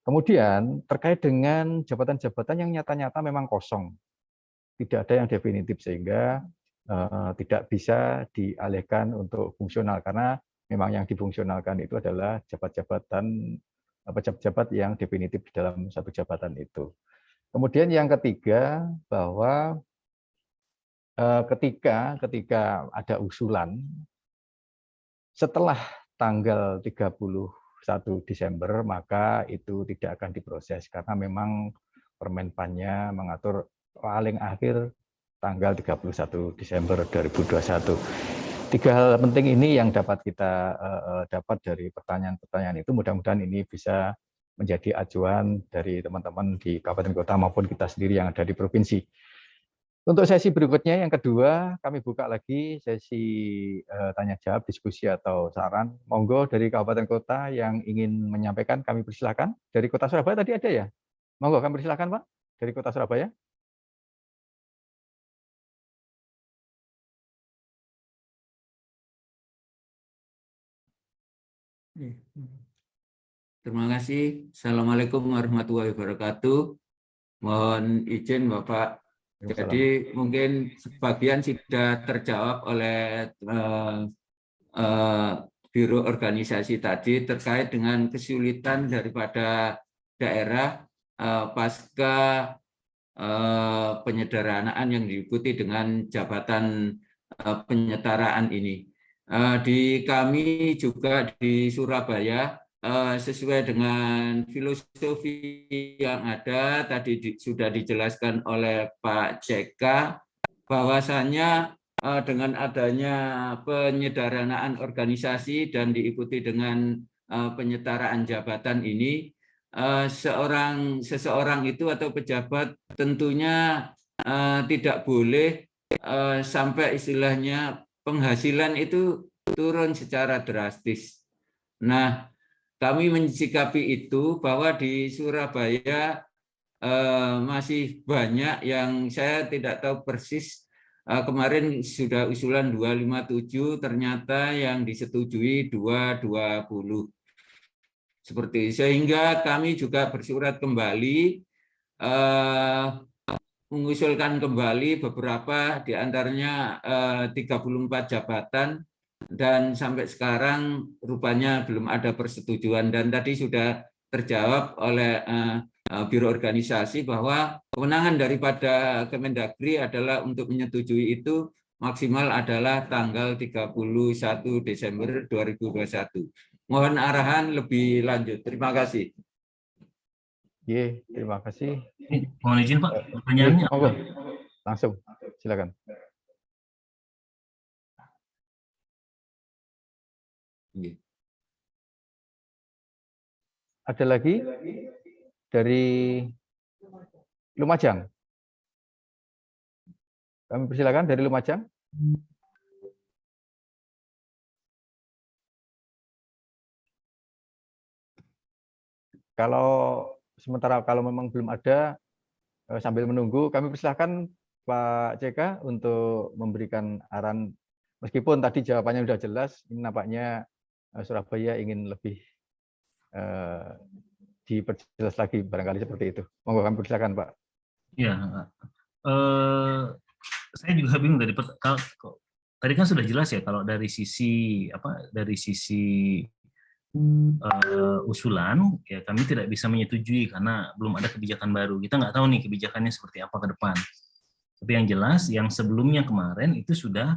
C: Kemudian terkait dengan jabatan-jabatan yang nyata-nyata memang kosong, tidak ada yang definitif sehingga tidak bisa dialihkan untuk fungsional karena memang yang difungsionalkan itu adalah pejabat yang definitif di dalam satu jabatan itu. Kemudian yang ketiga bahwa ketika ada usulan setelah tanggal 31 Desember, maka itu tidak akan diproses karena memang Permenpannya mengatur paling akhir tanggal 31 Desember 2021. 3 hal penting ini yang dapat kita dapat dari pertanyaan-pertanyaan itu. Mudah-mudahan ini bisa menjadi acuan dari teman-teman di kabupaten kota maupun kita sendiri yang ada di provinsi. Untuk sesi berikutnya yang kedua, kami buka lagi sesi tanya jawab, diskusi atau saran. Monggo dari kabupaten kota yang ingin menyampaikan, kami persilakan. Dari Kota Surabaya tadi ada ya? Monggo kami persilakan Pak, dari Kota Surabaya.
H: Terima kasih. Assalamualaikum warahmatullahi wabarakatuh. Mohon izin Bapak. Jadi mungkin sebagian sudah terjawab oleh Biro Organisasi tadi terkait dengan kesulitan daripada daerah pasca penyederhanaan yang diikuti dengan jabatan penyetaraan ini. Di kami juga di Surabaya sesuai dengan filosofi yang ada tadi sudah dijelaskan oleh Pak CK bahwasannya dengan adanya penyederhanaan organisasi dan diikuti dengan penyetaraan jabatan ini, seseorang itu atau pejabat tentunya tidak boleh sampai istilahnya penghasilan itu turun secara drastis. Nah, kami mensikapi itu bahwa di Surabaya masih banyak yang saya tidak tahu persis. Kemarin sudah usulan 257, ternyata yang disetujui 220. Seperti sehingga kami juga bersurat kembali mengusulkan kembali beberapa diantaranya 34 jabatan dan sampai sekarang rupanya belum ada persetujuan dan tadi sudah terjawab oleh Biro Organisasi bahwa kewenangan daripada Kemendagri adalah untuk menyetujui itu maksimal adalah tanggal 31 Desember 2021. Mohon arahan lebih lanjut. Terima kasih.
C: Terima kasih.
D: Mohon izin Pak, pertanyaannya apa?
C: Langsung, silakan. Ada lagi dari Lumajang. Kami persilakan dari Lumajang. Kalau memang belum ada, sambil menunggu, kami persilahkan Pak CK untuk memberikan arahan. Meskipun tadi jawabannya sudah jelas, ini nampaknya Surabaya ingin lebih diperjelas lagi, barangkali seperti itu. Monggo kami persilakan, Pak.
D: Ya, saya juga bingung tadi kan sudah jelas ya kalau dari sisi usulan ya kami tidak bisa menyetujui karena belum ada kebijakan baru. Kita nggak tahu nih kebijakannya seperti apa ke depan. Tapi yang jelas yang sebelumnya kemarin itu sudah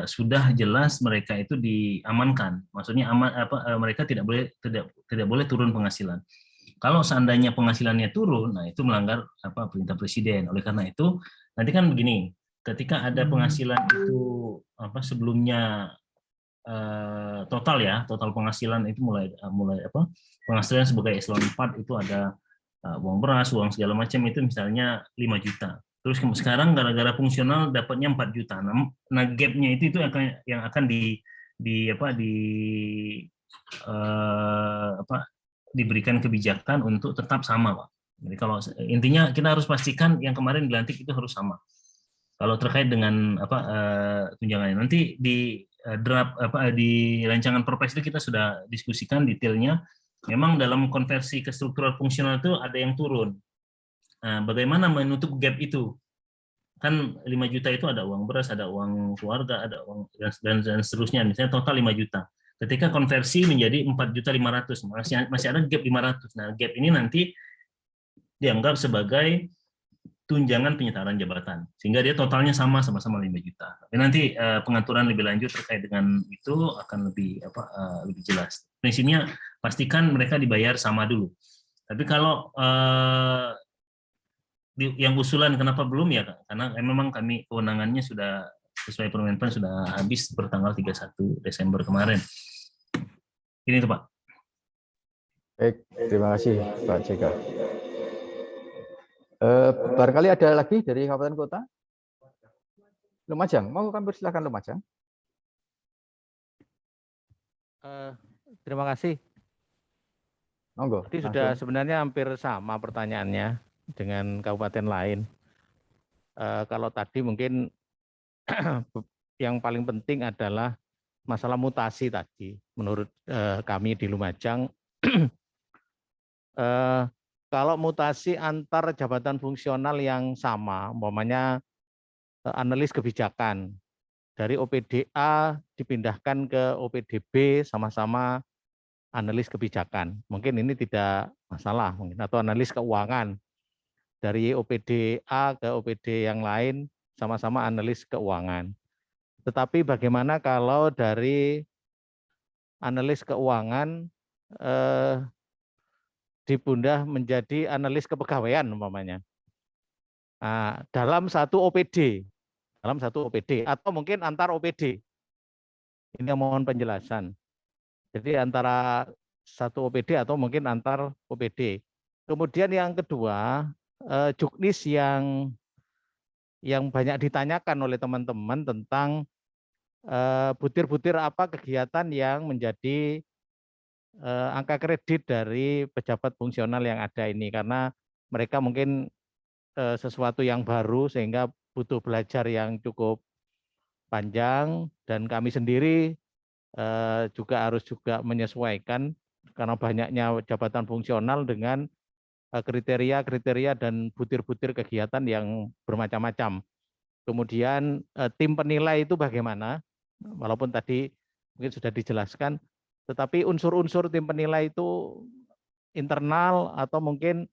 D: sudah jelas mereka itu diamankan. Maksudnya mereka tidak boleh turun penghasilan. Kalau seandainya penghasilannya turun, nah itu melanggar perintah presiden. Oleh karena itu nanti kan begini, ketika ada penghasilan itu sebelumnya total penghasilan itu mulai penghasilan sebagai eselon 4 itu ada uang beras, uang segala macam itu misalnya 5 juta. Terus sekarang gara-gara fungsional dapatnya 4 juta. Nah gap-nya itu yang akan diberikan kebijakan untuk tetap sama, Pak. Jadi kalau intinya kita harus pastikan yang kemarin dilantik itu harus sama. Kalau terkait dengan tunjangannya nanti di draft di rancangan Perpres itu kita sudah diskusikan detailnya. Memang dalam konversi ke struktural fungsional itu ada yang turun. Nah, bagaimana menutup gap itu? Kan 5 juta itu ada uang beras, ada uang keluarga, ada uang dan seterusnya. Misalnya total 5 juta. Ketika konversi menjadi 4.500.000, masih ada gap 500. Nah, gap ini nanti dianggap sebagai tunjangan penyetaran jabatan, sehingga dia totalnya sama-sama 5 juta. Tapi nanti pengaturan lebih lanjut terkait dengan itu akan lebih jelas. Prinsipnya pastikan mereka dibayar sama dulu. Tapi kalau yang usulan kenapa belum ya, karena memang kami kewenangannya sudah sesuai Permenpan sudah habis bertanggal 31 Desember kemarin. Ini tuh Pak.
C: Baik, terima kasih Pak CK. Barangkali ada lagi dari kabupaten kota? Lumajang, mau kami persilakan Lumajang.
I: Terima kasih.
C: Monggo.
I: Tadi sudah sebenarnya hampir sama pertanyaannya dengan kabupaten lain. Kalau tadi mungkin yang paling penting adalah masalah mutasi tadi. Menurut kami di Lumajang, kalau mutasi antar jabatan fungsional yang sama, umpamanya analis kebijakan, dari OPDA dipindahkan ke OPDB sama-sama analis kebijakan. Mungkin ini tidak masalah, mungkin, atau analis keuangan. Dari OPDA ke OPD yang lain sama-sama analis keuangan. Tetapi bagaimana kalau dari analis keuangan dipindah menjadi analis kepegawaian umpamanya. Nah, dalam satu OPD, atau mungkin antar OPD. Ini yang mohon penjelasan. Jadi antara satu OPD atau mungkin antar OPD. Kemudian yang kedua, juknis yang banyak ditanyakan oleh teman-teman tentang butir-butir apa kegiatan yang menjadi angka kredit dari pejabat fungsional yang ada ini, karena mereka mungkin sesuatu yang baru sehingga butuh belajar yang cukup panjang, dan kami sendiri juga harus menyesuaikan karena banyaknya jabatan fungsional dengan kriteria-kriteria dan butir-butir kegiatan yang bermacam-macam. Kemudian tim penilai itu bagaimana? Walaupun tadi mungkin sudah dijelaskan, tetapi unsur-unsur tim penilai itu internal atau mungkin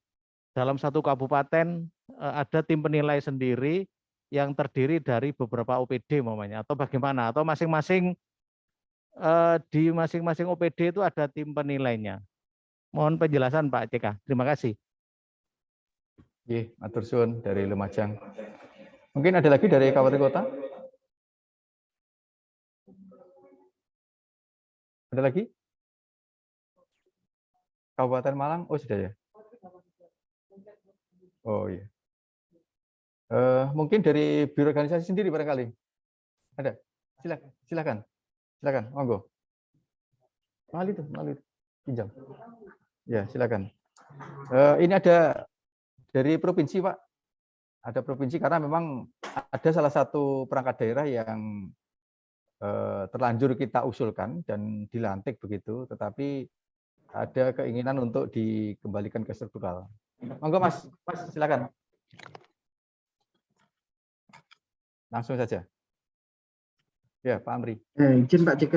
I: dalam satu kabupaten ada tim penilai sendiri yang terdiri dari beberapa OPD umpamanya, atau bagaimana? Atau masing-masing di masing-masing OPD itu ada tim penilainya. Mohon penjelasan Pak CK. Terima kasih.
C: Matur suwun dari Lumajang. Mungkin ada lagi dari kabupaten kota? Ada lagi? Kabupaten Malang? Oh sudah ya. Oh iya. Mungkin dari Biro Organisasi sendiri barangkali. Ada? Silakan. Monggo. Mali itu. Pinjam. Ya, silakan. Ini ada dari provinsi, Pak. Ada provinsi karena memang ada salah satu perangkat daerah yang terlanjur kita usulkan dan dilantik begitu, tetapi ada keinginan untuk dikembalikan ke struktural. Monggo Mas silakan. Langsung saja. Ya, Pak Amri.
J: Izin Pak CK.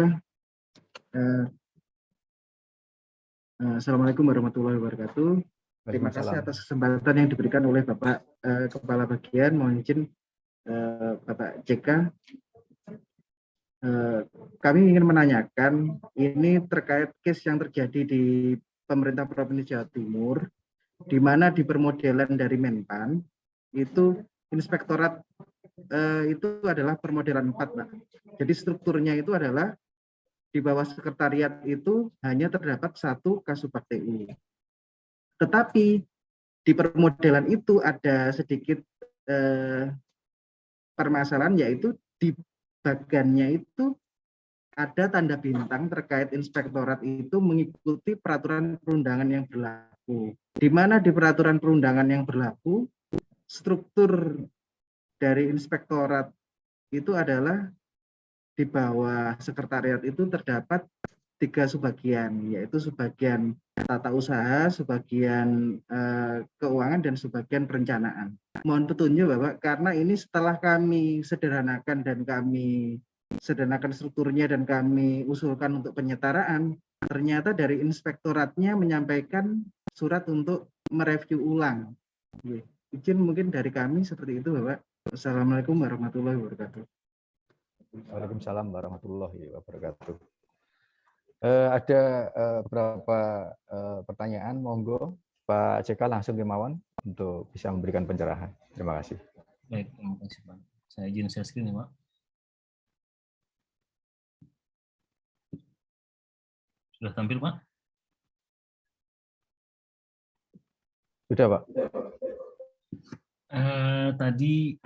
J: Assalamualaikum warahmatullahi wabarakatuh. Terima kasih atas kesempatan yang diberikan oleh Bapak Kepala Bagian. Mohon izin Bapak CK. Kami ingin menanyakan, ini terkait case yang terjadi di pemerintah Provinsi Jawa Timur, di mana di permodelan dari Menpan, itu inspektorat itu adalah permodelan 4, Pak. Jadi strukturnya itu adalah di bawah sekretariat itu hanya terdapat 1 Kasubag TU. Tetapi di permodelan itu ada sedikit permasalahan, yaitu di bagannya itu ada tanda bintang terkait inspektorat itu mengikuti peraturan perundangan yang berlaku. Di mana di peraturan perundangan yang berlaku, struktur dari inspektorat itu adalah di bawah sekretariat itu terdapat 3 subbagian, yaitu sebagian tata usaha, sebagian keuangan, dan sebagian perencanaan. Mohon petunjuk Bapak, karena ini setelah kami sederhanakan dan kami sederhanakan strukturnya dan kami usulkan untuk penyetaraan, ternyata dari inspektoratnya menyampaikan surat untuk mereview ulang. Izin mungkin dari kami seperti itu Bapak. Assalamualaikum warahmatullahi wabarakatuh.
C: Waalaikumsalam warahmatullahi wabarakatuh. Ada beberapa pertanyaan, monggo Pak CK langsung Rimawan untuk bisa memberikan pencerahan. Terima kasih.
D: Baik, terima kasih Pak. Saya izin share screen ya Pak. Sudah tampil Pak?
C: Sudah Pak.
D: Tadi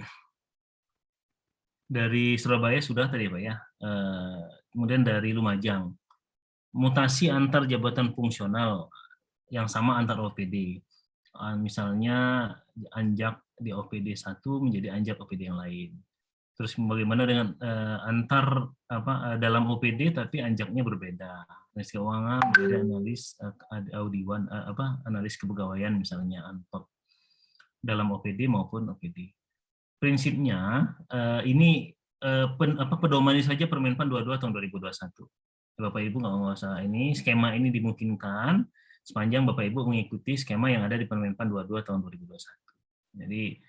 D: dari Surabaya sudah tadi Pak ya. Kemudian dari Lumajang. Mutasi antar jabatan fungsional yang sama antar OPD. Misalnya anjak di OPD 1 menjadi anjak OPD yang lain. Terus bagaimana dengan antar dalam OPD tapi anjaknya berbeda. Analis keuangan, ada analis audiwan analis kepegawaian misalnya antok dalam OPD maupun OPD. Prinsipnya ini pedoman saja Permenpan 22 tahun 2021. Bapak Ibu nggak usah ini, skema ini dimungkinkan sepanjang Bapak Ibu mengikuti skema yang ada di Permenpan 22 tahun 2021. Jadi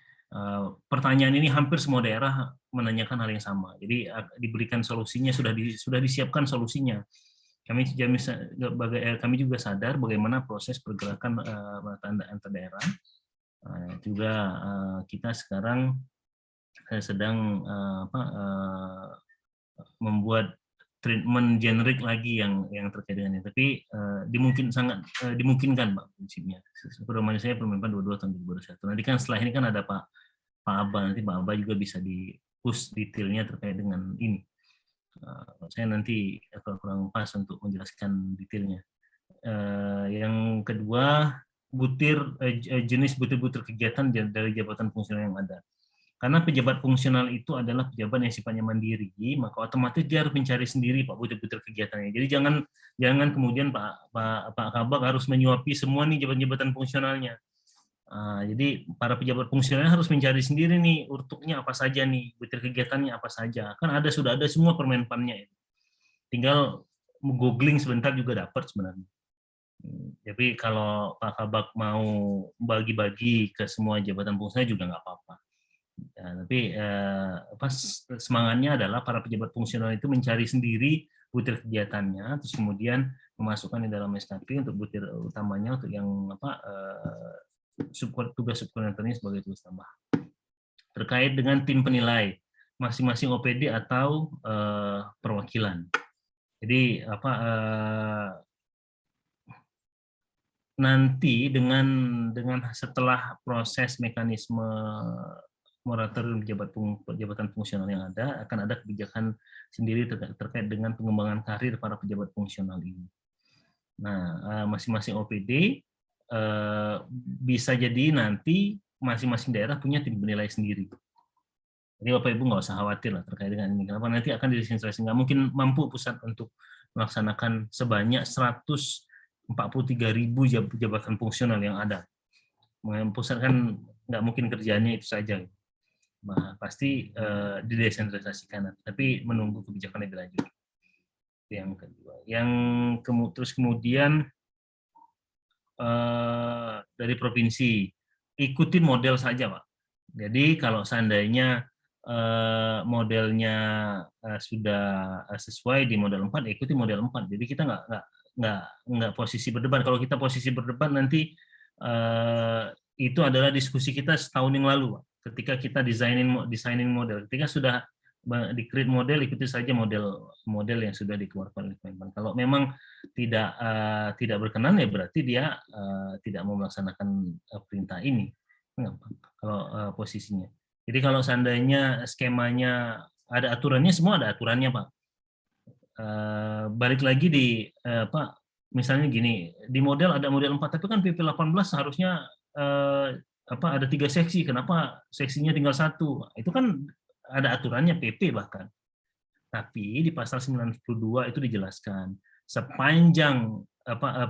D: pertanyaan ini hampir semua daerah menanyakan hal yang sama. Jadi diberikan solusinya, sudah disiapkan solusinya. Kami juga sadar bagaimana proses pergerakan antar daerah. Juga kita sekarang sedang membuat treatment generik lagi yang terkait dengan ini. Tapi sangat dimungkinkan Pak prinsipnya. Pedoman saya Permenpan 22 tahun 2021. Nanti kan setelah ini kan ada Pak Aba, nanti Pak Aba juga bisa di-push detailnya terkait dengan ini. Saya nanti kurang pas untuk menjelaskan detailnya. Yang kedua, jenis butir-butir kegiatan dari jabatan fungsional yang ada. Karena pejabat fungsional itu adalah pejabat yang sifatnya mandiri, maka otomatis dia harus mencari sendiri Pak butir-butir kegiatannya. Jadi jangan kemudian Pak Kabak harus menyuapi semua nih jabatan-jabatan fungsionalnya. Jadi para pejabat fungsional harus mencari sendiri nih urtuknya apa saja nih, butir kegiatannya apa saja. Kan sudah ada semua permenpannya. Tinggal googling sebentar juga dapat sebenarnya. Jadi kalau Pak Kabak mau bagi-bagi ke semua jabatan fungsional juga nggak apa-apa. Ya, tapi semangatnya adalah para pejabat fungsional itu mencari sendiri butir kegiatannya, terus kemudian memasukkan di dalam SKP untuk butir utamanya untuk yang tugas subkoordinatornya sebagai tugas tambah. Terkait dengan tim penilai, masing-masing OPD atau perwakilan. Jadi nanti dengan setelah proses mekanisme moratorium jabatan fungsional yang ada, akan ada kebijakan sendiri terkait dengan pengembangan karir para pejabat fungsional ini. Nah, masing-masing OPD bisa jadi nanti masing-masing daerah punya tim penilai sendiri. Jadi Bapak Ibu nggak usah khawatir lah terkait dengan ini. Kenapa nanti akan disentralisasi? Nggak mungkin mampu pusat untuk melaksanakan sebanyak 143.000 jabatan fungsional yang ada. Pusat kan nggak mungkin kerjanya itu saja. Nah, pasti didesentralisasikan, tapi menunggu kebijakan lebih lanjut. Yang kedua, terus kemudian dari provinsi ikutin model saja Pak. Jadi kalau seandainya modelnya sudah sesuai di model 4, ikuti model 4. Jadi kita nggak posisi berdebat. Kalau kita posisi berdebat nanti itu adalah diskusi kita setahun yang lalu Pak. Ketika kita designing model, ketika sudah di-create model, ikuti saja model yang sudah dikeluarkan oleh Kemenpan. Kalau memang tidak berkenan, ya berarti dia tidak mau melaksanakan perintah ini. Kalau posisinya. Jadi kalau seandainya skemanya ada aturannya, semua ada aturannya Pak. Balik lagi Pak, misalnya gini, di model ada model 4, tapi kan PP 18 seharusnya ada 3 seksi, kenapa seksinya tinggal 1? Itu kan ada aturannya PP bahkan. Tapi di pasal 92 itu dijelaskan, sepanjang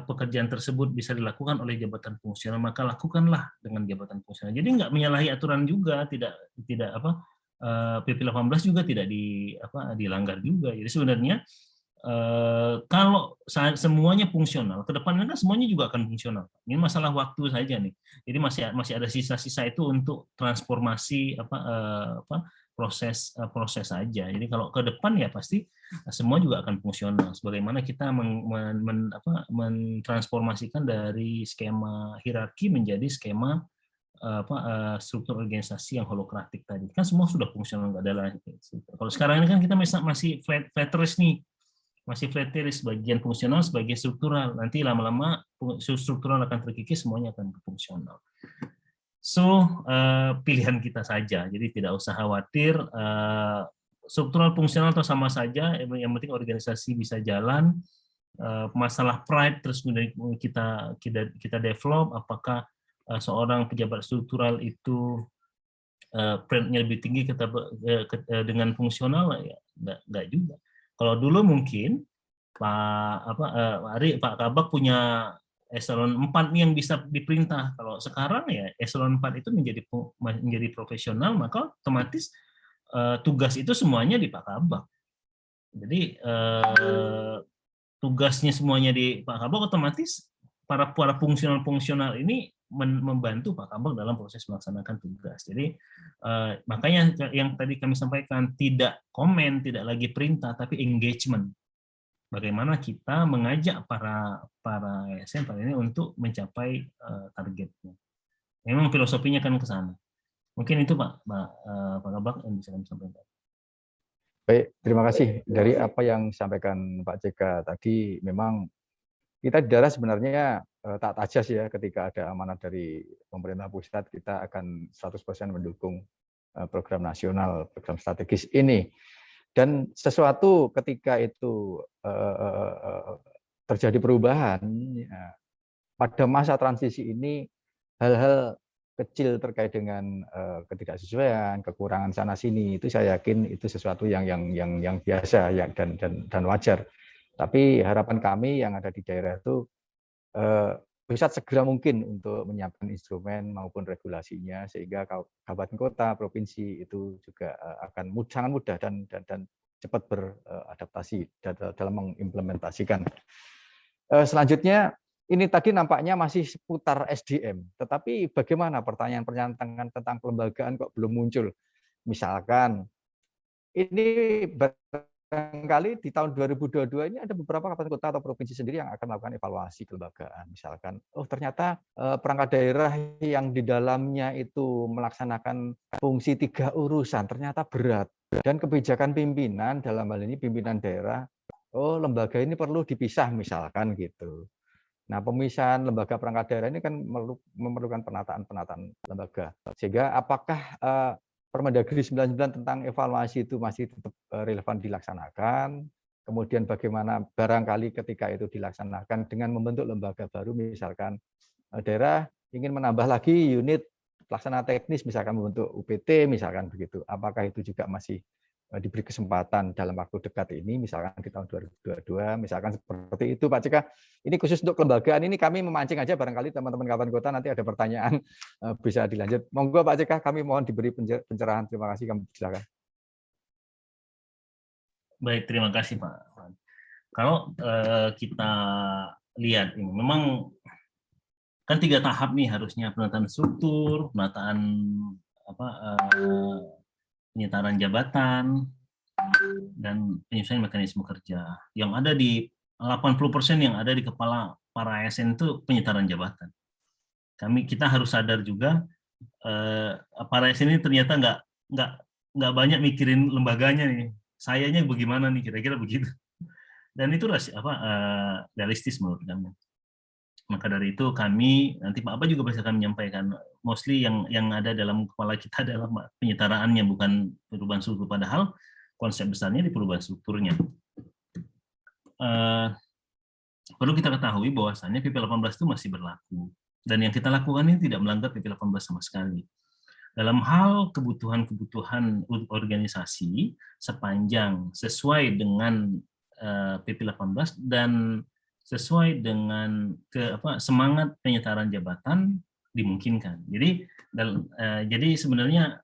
D: pekerjaan tersebut bisa dilakukan oleh jabatan fungsional, maka lakukanlah dengan jabatan fungsional. Jadi nggak menyalahi aturan juga, tidak PP 18 juga tidak dilanggar juga. Jadi sebenarnya kalau semuanya fungsional, ke depannya kan semuanya juga akan fungsional. Ini masalah waktu saja nih. Jadi masih ada sisa-sisa itu untuk transformasi proses saja. Jadi kalau ke depan ya pasti semua juga akan fungsional. Sebagaimana kita mentransformasikan dari skema hierarki menjadi skema struktur organisasi yang holokratik tadi. Kan semua sudah fungsional, nggak ada lagi. Kalau sekarang ini kan kita masih flat-rest nih. Masih flat-rest, sebagian fungsional, sebagian struktural. Nanti lama-lama struktural akan terkikis, semuanya akan fungsional. So, pilihan kita saja. Jadi tidak usah khawatir. Struktural fungsional atau sama saja, yang penting organisasi bisa jalan. Masalah pride terus kita develop, apakah seorang pejabat struktural itu pride-nya lebih tinggi dengan fungsional, ya enggak juga. Kalau dulu mungkin Pak Kabak punya eselon 4 nih yang bisa diperintah. Kalau sekarang ya eselon 4 itu menjadi profesional, maka otomatis tugas itu semuanya di Pak Kabak. Jadi tugasnya semuanya di Pak Kabak, otomatis para fungsional ini membantu Pak Kabak dalam proses melaksanakan tugas. Jadi makanya yang tadi kami sampaikan, tidak komen, tidak lagi perintah, tapi engagement. Bagaimana kita mengajak para ASN ini untuk mencapai targetnya. Memang filosofinya kan ke sana. Mungkin itu Pak Kabak yang bisa kami sampaikan.
C: Baik, terima kasih. Dari apa yang disampaikan Pak JK tadi, memang kita di daerah sebenarnya tak tajas ya, ketika ada amanat dari pemerintah pusat, kita akan 100% mendukung program nasional, program strategis ini. Dan sesuatu ketika itu terjadi perubahan, ya, pada masa transisi ini, hal-hal kecil terkait dengan ketidaksesuaian, kekurangan sana sini, itu saya yakin itu sesuatu yang biasa ya, dan wajar. Tapi harapan kami yang ada di daerah itu bisa segera mungkin untuk menyiapkan instrumen maupun regulasinya, sehingga kabupaten kota, provinsi itu juga akan sangat mudah dan cepat beradaptasi dalam mengimplementasikan. Selanjutnya, ini tadi nampaknya masih seputar SDM, tetapi bagaimana pertanyaan-pertanyaan tentang kelembagaan kok belum muncul? Misalkan, ini barangkali di tahun 2022 ini ada beberapa kabupaten kota atau provinsi sendiri yang akan melakukan evaluasi kelembagaan. Misalkan, oh ternyata perangkat daerah yang di dalamnya itu melaksanakan fungsi 3 urusan ternyata berat. Dan kebijakan pimpinan, dalam hal ini pimpinan daerah, oh lembaga ini perlu dipisah misalkan gitu. Nah, pemisahan lembaga perangkat daerah ini kan memerlukan penataan lembaga. Sehingga apakah Permendagri 99 tentang evaluasi itu masih tetap relevan dilaksanakan? Kemudian bagaimana barangkali ketika itu dilaksanakan dengan membentuk lembaga baru, misalkan daerah ingin menambah lagi unit pelaksana teknis, misalkan membentuk UPT, misalkan begitu. Apakah itu juga masih diberi kesempatan dalam waktu dekat ini, misalkan di tahun 2022, misalkan seperti itu Pak Cika. Ini khusus untuk kelembagaan ini kami memancing aja, barangkali teman-teman kawan kota nanti ada pertanyaan bisa dilanjut. Monggo Pak Cika, kami mohon diberi pencerahan. Terima kasih, kami silakan.
D: Baik, terima kasih Pak. Kalau kita lihat ini, memang kan 3 tahap nih harusnya, penataan struktur, penataan penyetaraan jabatan, dan penyesuaian mekanisme kerja. Yang ada di 80% yang ada di kepala para ASN itu penyetaraan jabatan. Kita harus sadar juga para ASN ini ternyata nggak banyak mikirin lembaganya nih. Sayanya bagaimana nih, kira-kira begitu. Dan itu realistis menurut kami. Maka dari itu kami, nanti Pak Abah juga bisa kami menyampaikan, mostly yang ada dalam kepala kita adalah penyetaraannya, bukan perubahan struktur, padahal konsep besarnya di perubahan strukturnya. Perlu kita ketahui bahwasannya PP 18 itu masih berlaku, dan yang kita lakukan ini tidak melanggar PP 18 sama sekali. Dalam hal kebutuhan organisasi, sepanjang sesuai dengan PP 18 dan sesuai dengan semangat penyetaraan jabatan dimungkinkan. Jadi sebenarnya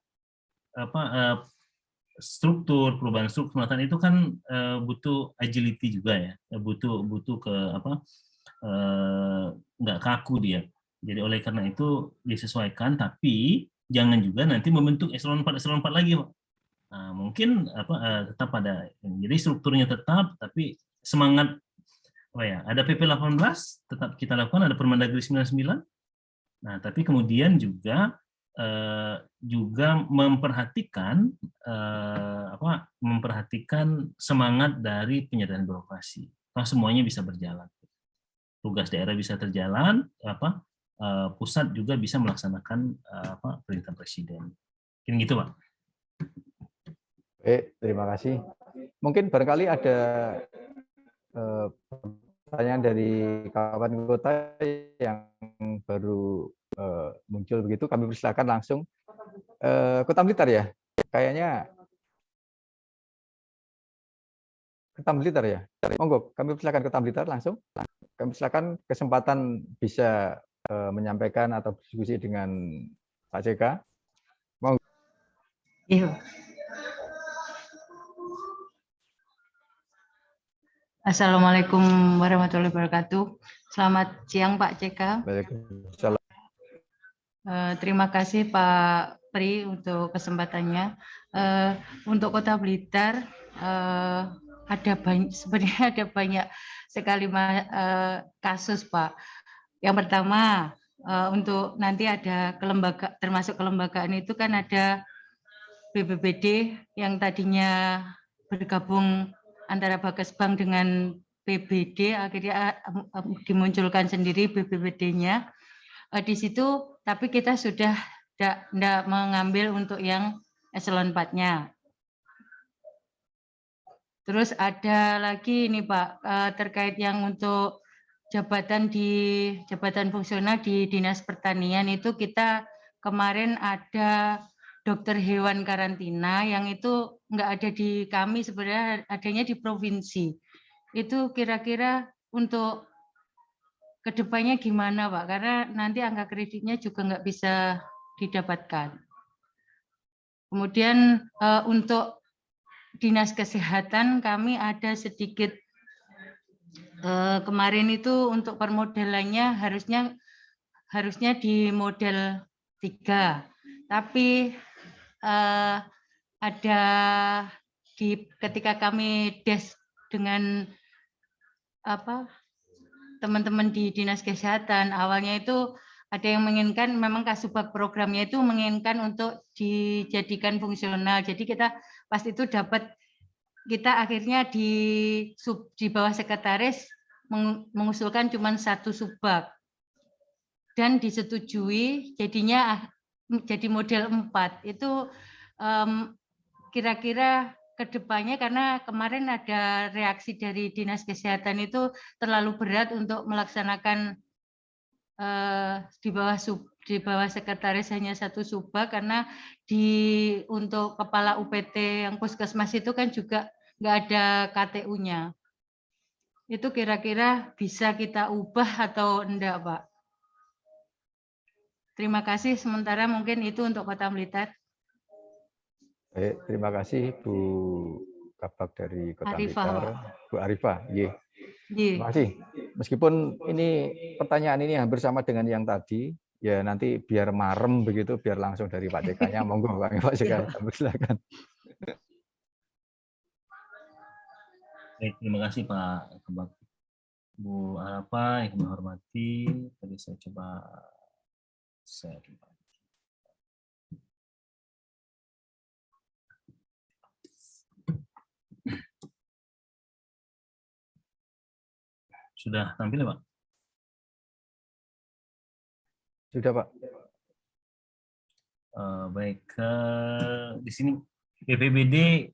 D: struktur, perubahan struktur penataan itu kan butuh agility juga ya, butuh nggak kaku dia. Jadi oleh karena itu disesuaikan, tapi jangan juga nanti membentuk eselon 4 lagi, Pak. Nah, mungkin tetap ada, jadi strukturnya tetap, tapi semangat ada PP 18 tetap kita lakukan, ada Permendagri 99. Nah, tapi kemudian juga memperhatikan semangat dari penyederhanaan birokrasi. Semuanya bisa berjalan. Tugas daerah bisa terjalan, pusat juga bisa melaksanakan perintah presiden. Mungkin gitu, Pak.
C: Terima kasih. Mungkin barangkali ada pertanyaan dari kawan kota yang baru muncul begitu, kami persilakan langsung. Kota Blitar ya, kayaknya Kota Blitar ya. Monggo, kami persilakan Kota Blitar langsung. Kami persilakan kesempatan bisa menyampaikan atau berdiskusi dengan Pak JK. Monggo.
K: Iya. Assalamualaikum warahmatullahi wabarakatuh. Selamat siang Pak CK.
C: Waalaikumsalam.
K: Terima kasih Pak Pri untuk kesempatannya. Untuk Kota Blitar sebenarnya ada banyak sekali kasus Pak. Yang pertama untuk nanti ada termasuk kelembagaan itu kan ada BPBD yang tadinya bergabung antara Bakesbang dengan PBD, akhirnya dimunculkan sendiri BPBD-nya. Di situ, tapi kita sudah tidak mengambil untuk yang eselon 4-nya. Terus ada lagi ini Pak, terkait yang untuk jabatan fungsional di Dinas Pertanian itu kita kemarin ada dokter hewan karantina yang itu nggak ada di kami, sebenarnya adanya di provinsi. Itu kira-kira untuk kedepannya gimana Pak? Karena nanti angka kreditnya juga nggak bisa didapatkan. Kemudian untuk Dinas Kesehatan kami ada sedikit kemarin itu untuk permodalannya harusnya di model 3, tapi ada ketika kami des dengan teman-teman di Dinas Kesehatan, awalnya itu ada yang menginginkan, memang Kasubag programnya itu menginginkan untuk dijadikan fungsional. Jadi kita pas itu kita akhirnya di bawah sekretaris mengusulkan cuma 1 subbag dan disetujui jadinya jadi model 4. Itu kira-kira kedepannya, karena kemarin ada reaksi dari Dinas Kesehatan itu terlalu berat untuk melaksanakan di bawah sekretaris hanya 1 subbag, karena untuk kepala UPT yang puskesmas itu kan juga nggak ada KTU-nya. Itu kira-kira bisa kita ubah atau enggak Pak? Terima kasih, sementara mungkin itu untuk Kota Blitar.
C: Baik, terima kasih Bu Kabag dari Kota Blitar, Bu Arifah. Terima kasih. Meskipun ini pertanyaan ini hampir sama dengan yang tadi, ya nanti biar marem begitu, biar langsung dari Pak CK-nya. Monggo Pak CK, silakan.
D: Baik, terima kasih Pak Kabag. Bu Arafah yang kami hormati, tadi saya coba share. Sudah tampil ya Pak?
C: Sudah Pak.
D: Baik, di sini BPBD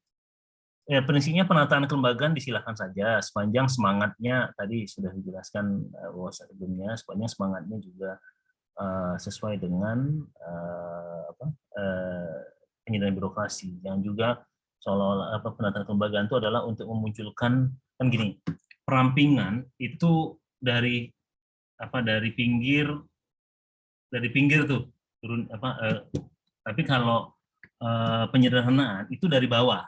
D: prinsipnya penataan kelembagaan disilakan saja sepanjang semangatnya tadi sudah dijelaskan sebelumnya, sepanjang semangatnya juga sesuai dengan penyelenggaraan birokrasi yang juga seolah-olah penataan kelembagaan itu adalah untuk memunculkan kan gini, perampingan itu dari pinggir tuh turun tapi kalau penyederhanaan itu dari bawah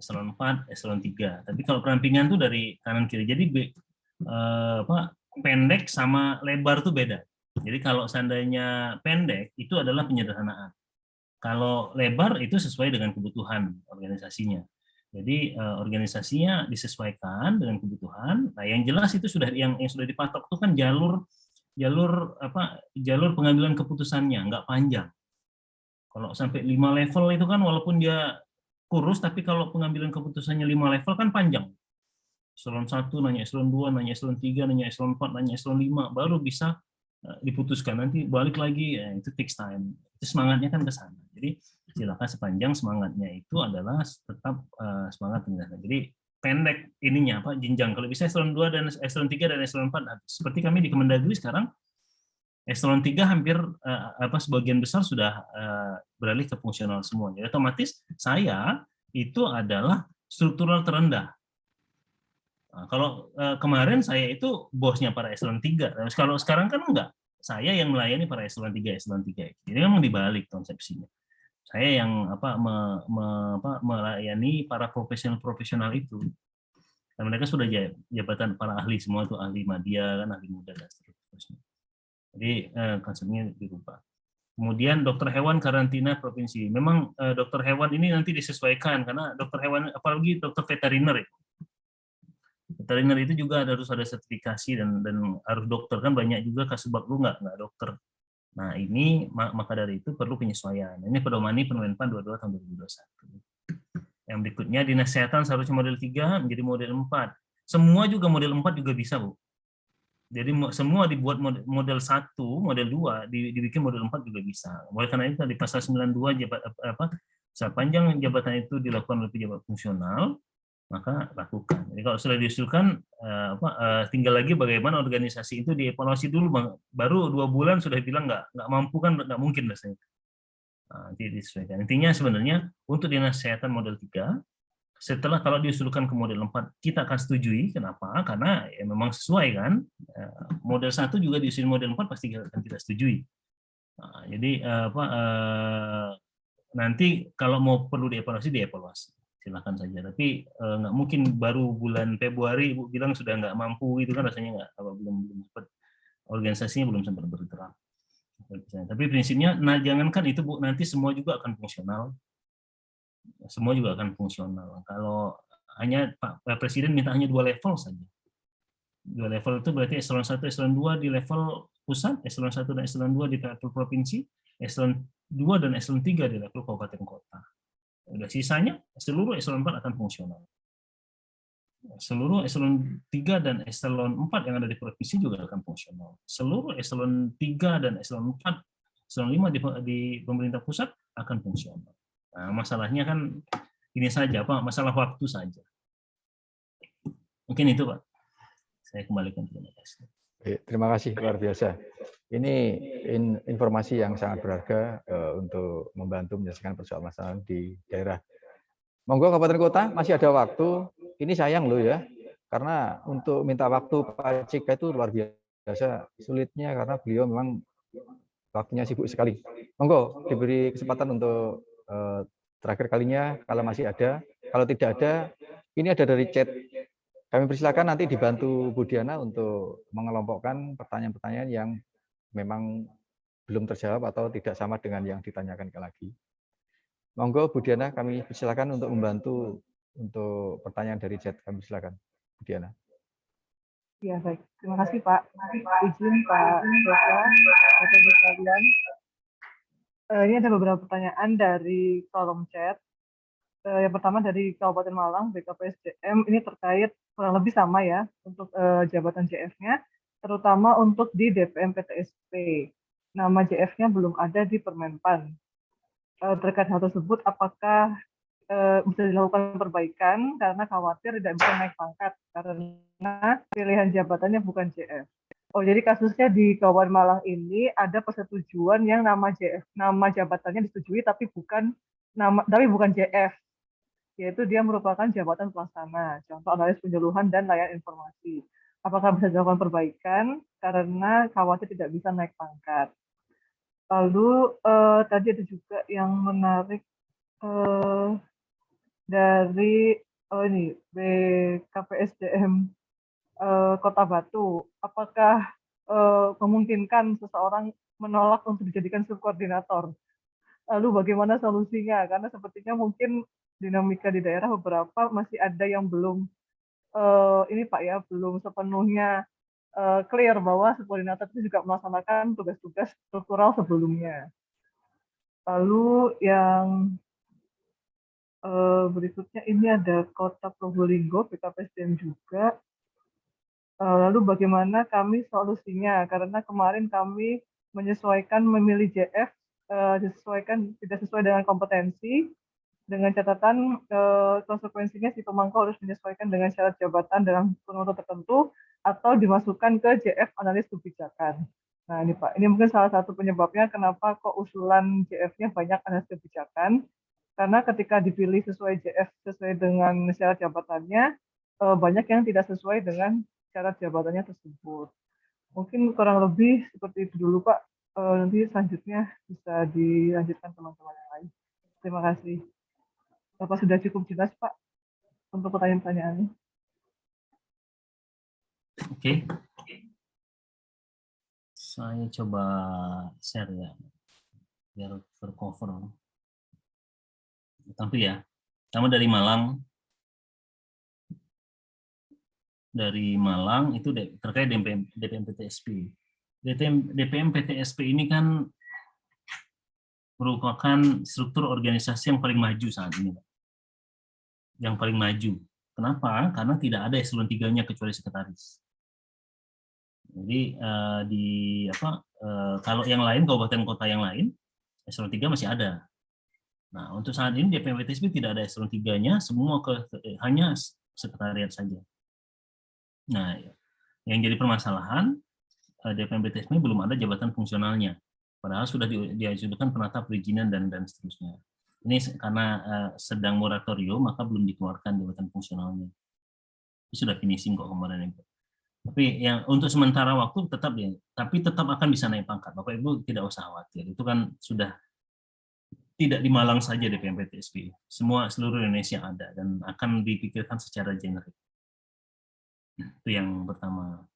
D: eselon 4, eselon 3. Tapi kalau perampingan tuh dari kanan kiri. Jadi pendek sama lebar tuh beda. Jadi kalau seandainya pendek itu adalah penyederhanaan. Kalau lebar itu sesuai dengan kebutuhan organisasinya. Jadi organisasinya disesuaikan dengan kebutuhan. Nah, yang jelas itu sudah yang sudah dipatok itu kan jalur pengambilan keputusannya nggak panjang. Kalau sampai 5 level itu kan walaupun dia kurus, tapi kalau pengambilan keputusannya 5 level kan panjang. Eselon 1 nanya eselon 2, nanya eselon 3, nanya eselon 4, nanya eselon 5, baru bisa diputuskan. Nanti balik lagi, ya, itu takes time. Itu semangatnya kan ke sana. Jadi silakan sepanjang semangatnya itu adalah tetap semangat penjelasan. Jadi pendek ininya jenjang. Kalau bisa eselon 2 dan eselon 3 dan eselon 4. Seperti kami di Kemendagri sekarang eselon 3 hampir sebagian besar sudah beralih ke fungsional semua. Jadi otomatis saya itu adalah struktural terendah. Nah, kalau kemarin saya itu bosnya para eselon 3. Kalau sekarang kan enggak. Saya yang melayani para eselon 3, eselon 3. Jadi memang dibalik konsepsinya. Saya yang melayani para profesional-profesional itu. Dan mereka sudah jabatan para ahli semua tuh, ahli media kan, ahli muda dan seterusnya. Jadi konsepnya dirubah. Kemudian dokter hewan karantina provinsi. Memang dokter hewan ini nanti disesuaikan karena dokter hewan, apalagi dokter veteriner ya. Veteriner itu juga harus ada sertifikasi dan harus dokter, kan banyak juga kasubag lu nggak dokter. Nah ini maka dari itu perlu penyesuaian. Ini pedomani Permenpan 22 tahun 2021. Yang berikutnya dinas kesehatan seharusnya model 3 menjadi model 4. Semua juga model 4 juga bisa, Bu. Jadi semua dibuat model 1, model 2, dibikin model 4 juga bisa. Oleh karena itu di pasal 92 sepanjang jabatan itu dilakukan oleh pejabat fungsional, maka lakukan. Jadi kalau sudah diusulkan, tinggal lagi bagaimana organisasi itu dievaluasi dulu, baru 2 bulan sudah bilang nggak mampu, kan nggak mungkin rasanya. Nanti disesuaikan. Intinya sebenarnya untuk dinas kesehatan model 3, setelah kalau diusulkan ke model 4, kita akan setujui. Kenapa? Karena ya memang sesuai kan. Model 1 juga diusulin model 4 pasti akan kita setujui. Jadi nanti kalau mau perlu dievaluasi, silakan saja. Tapi nggak mungkin baru bulan Februari Ibu bilang sudah nggak mampu, itu kan rasanya nggak, belum sempat, organisasinya belum sempat bergerak. Tapi prinsipnya, nah jangankan itu Bu, nanti semua juga akan fungsional. Semua juga akan fungsional. Kalau hanya Pak Presiden minta hanya 2 level saja. 2 level itu berarti eselon 1, eselon 2 di level pusat, eselon 1 dan eselon 2 di level provinsi, eselon 2 dan eselon 3 di level kabupaten kota. Udah sisanya seluruh eselon 4 akan fungsional. Seluruh eselon 3 dan eselon 4 yang ada di provinsi juga akan fungsional. Seluruh eselon 3 dan eselon 4, eselon 5 di pemerintah pusat akan fungsional. Nah, masalahnya kan ini saja, Pak, masalah waktu saja. Mungkin itu, Pak. Saya kembalikan. Terima kasih.
C: Terima kasih, luar biasa. Ini informasi yang sangat berharga untuk membantu menyelesaikan persoalan masalah di daerah. Monggo kabupaten kota, masih ada waktu. Ini sayang loh ya, karena untuk minta waktu Pak Cika itu luar biasa sulitnya, karena beliau memang waktunya sibuk sekali. Monggo diberi kesempatan untuk terakhir kalinya, kalau masih ada. Kalau tidak ada, ini ada dari chat. Kami persilakan nanti dibantu Bu Diana untuk mengelompokkan pertanyaan-pertanyaan yang memang belum terjawab atau tidak sama dengan yang ditanyakan lagi. Monggo Bu Diana, kami persilakan untuk membantu untuk pertanyaan dari chat. Kami persilakan Bu Diana.
A: Ya, baik. Terima kasih Pak. Izin Pak Bapak Ibu sekalian. Ini ada beberapa pertanyaan dari kolom chat. Yang pertama dari Kabupaten Malang, BKPSDM, ini terkait kurang lebih sama ya untuk jabatan JF-nya, terutama untuk di DPM PTSP. Nama JF-nya belum ada di Permenpan. Terkait hal tersebut, apakah bisa dilakukan perbaikan karena khawatir tidak bisa naik pangkat karena pilihan jabatannya bukan JF. Oh, jadi kasusnya di Kabupaten Malang ini ada persetujuan yang nama jabatannya disetujui tapi bukan JF, yaitu dia merupakan jabatan pelaksana, contoh analis penyuluhan dan layanan informasi. Apakah bisa dilakukan perbaikan karena khawatir tidak bisa naik pangkat. Lalu tadi ada juga yang menarik dari ini BKPSDM Kota Batu, apakah memungkinkan seseorang menolak untuk dijadikan subkoordinator? Lalu bagaimana solusinya? Karena sepertinya mungkin dinamika di daerah beberapa masih ada yang belum ini Pak ya, belum sepenuhnya clear bahwa subkoordinator itu juga melaksanakan tugas-tugas struktural sebelumnya. Lalu yang berikutnya ini ada Kota Probolinggo, BKPSDM juga. Lalu bagaimana kami solusinya? Karena kemarin kami menyesuaikan memilih JF tidak sesuai dengan kompetensi, dengan catatan konsekuensinya si pemangku harus menyesuaikan dengan syarat jabatan dalam kurun waktu tertentu atau dimasukkan ke JF analis kebijakan. Nah ini Pak, ini mungkin salah satu penyebabnya kenapa kok usulan JF-nya banyak analis kebijakan, karena ketika dipilih sesuai JF sesuai dengan syarat jabatannya, banyak yang tidak sesuai dengan syarat jabatannya tersebut. Mungkin kurang lebih seperti itu dulu Pak. Nanti selanjutnya bisa dilanjutkan teman-teman yang lain. Terima kasih. Bapak sudah cukup jelas Pak untuk pertanyaan-pertanyaannya.
D: Oke. Saya coba share ya, biar tercover. Tentu ya. Pertama dari Malang. Dari Malang itu terkait DPM PTSP. DPM PTSP ini kan merupakan struktur organisasi yang paling maju saat ini, Pak. Yang paling maju. Kenapa? Karena tidak ada eselon 3-nya kecuali sekretaris. Jadi kalau yang lain, kabupaten kota yang lain, eselon 3 masih ada. Nah, untuk saat ini DPM PTSP tidak ada eselon 3-nya, semua hanya sekretariat saja. Nah, yang jadi permasalahan, DPM PTSP belum ada jabatan fungsionalnya. Padahal sudah diajukan penata perizinan dan seterusnya. Ini karena sedang moratorium, maka belum dikeluarkan jabatan fungsionalnya. Ini sudah finishing kok kemarin itu. Tapi yang untuk sementara waktu tetap akan bisa naik pangkat. Bapak Ibu tidak usah khawatir. Itu kan sudah tidak di Malang saja DPM PTSP. Seluruh Indonesia ada dan akan dipikirkan secara generik. Itu yang pertama.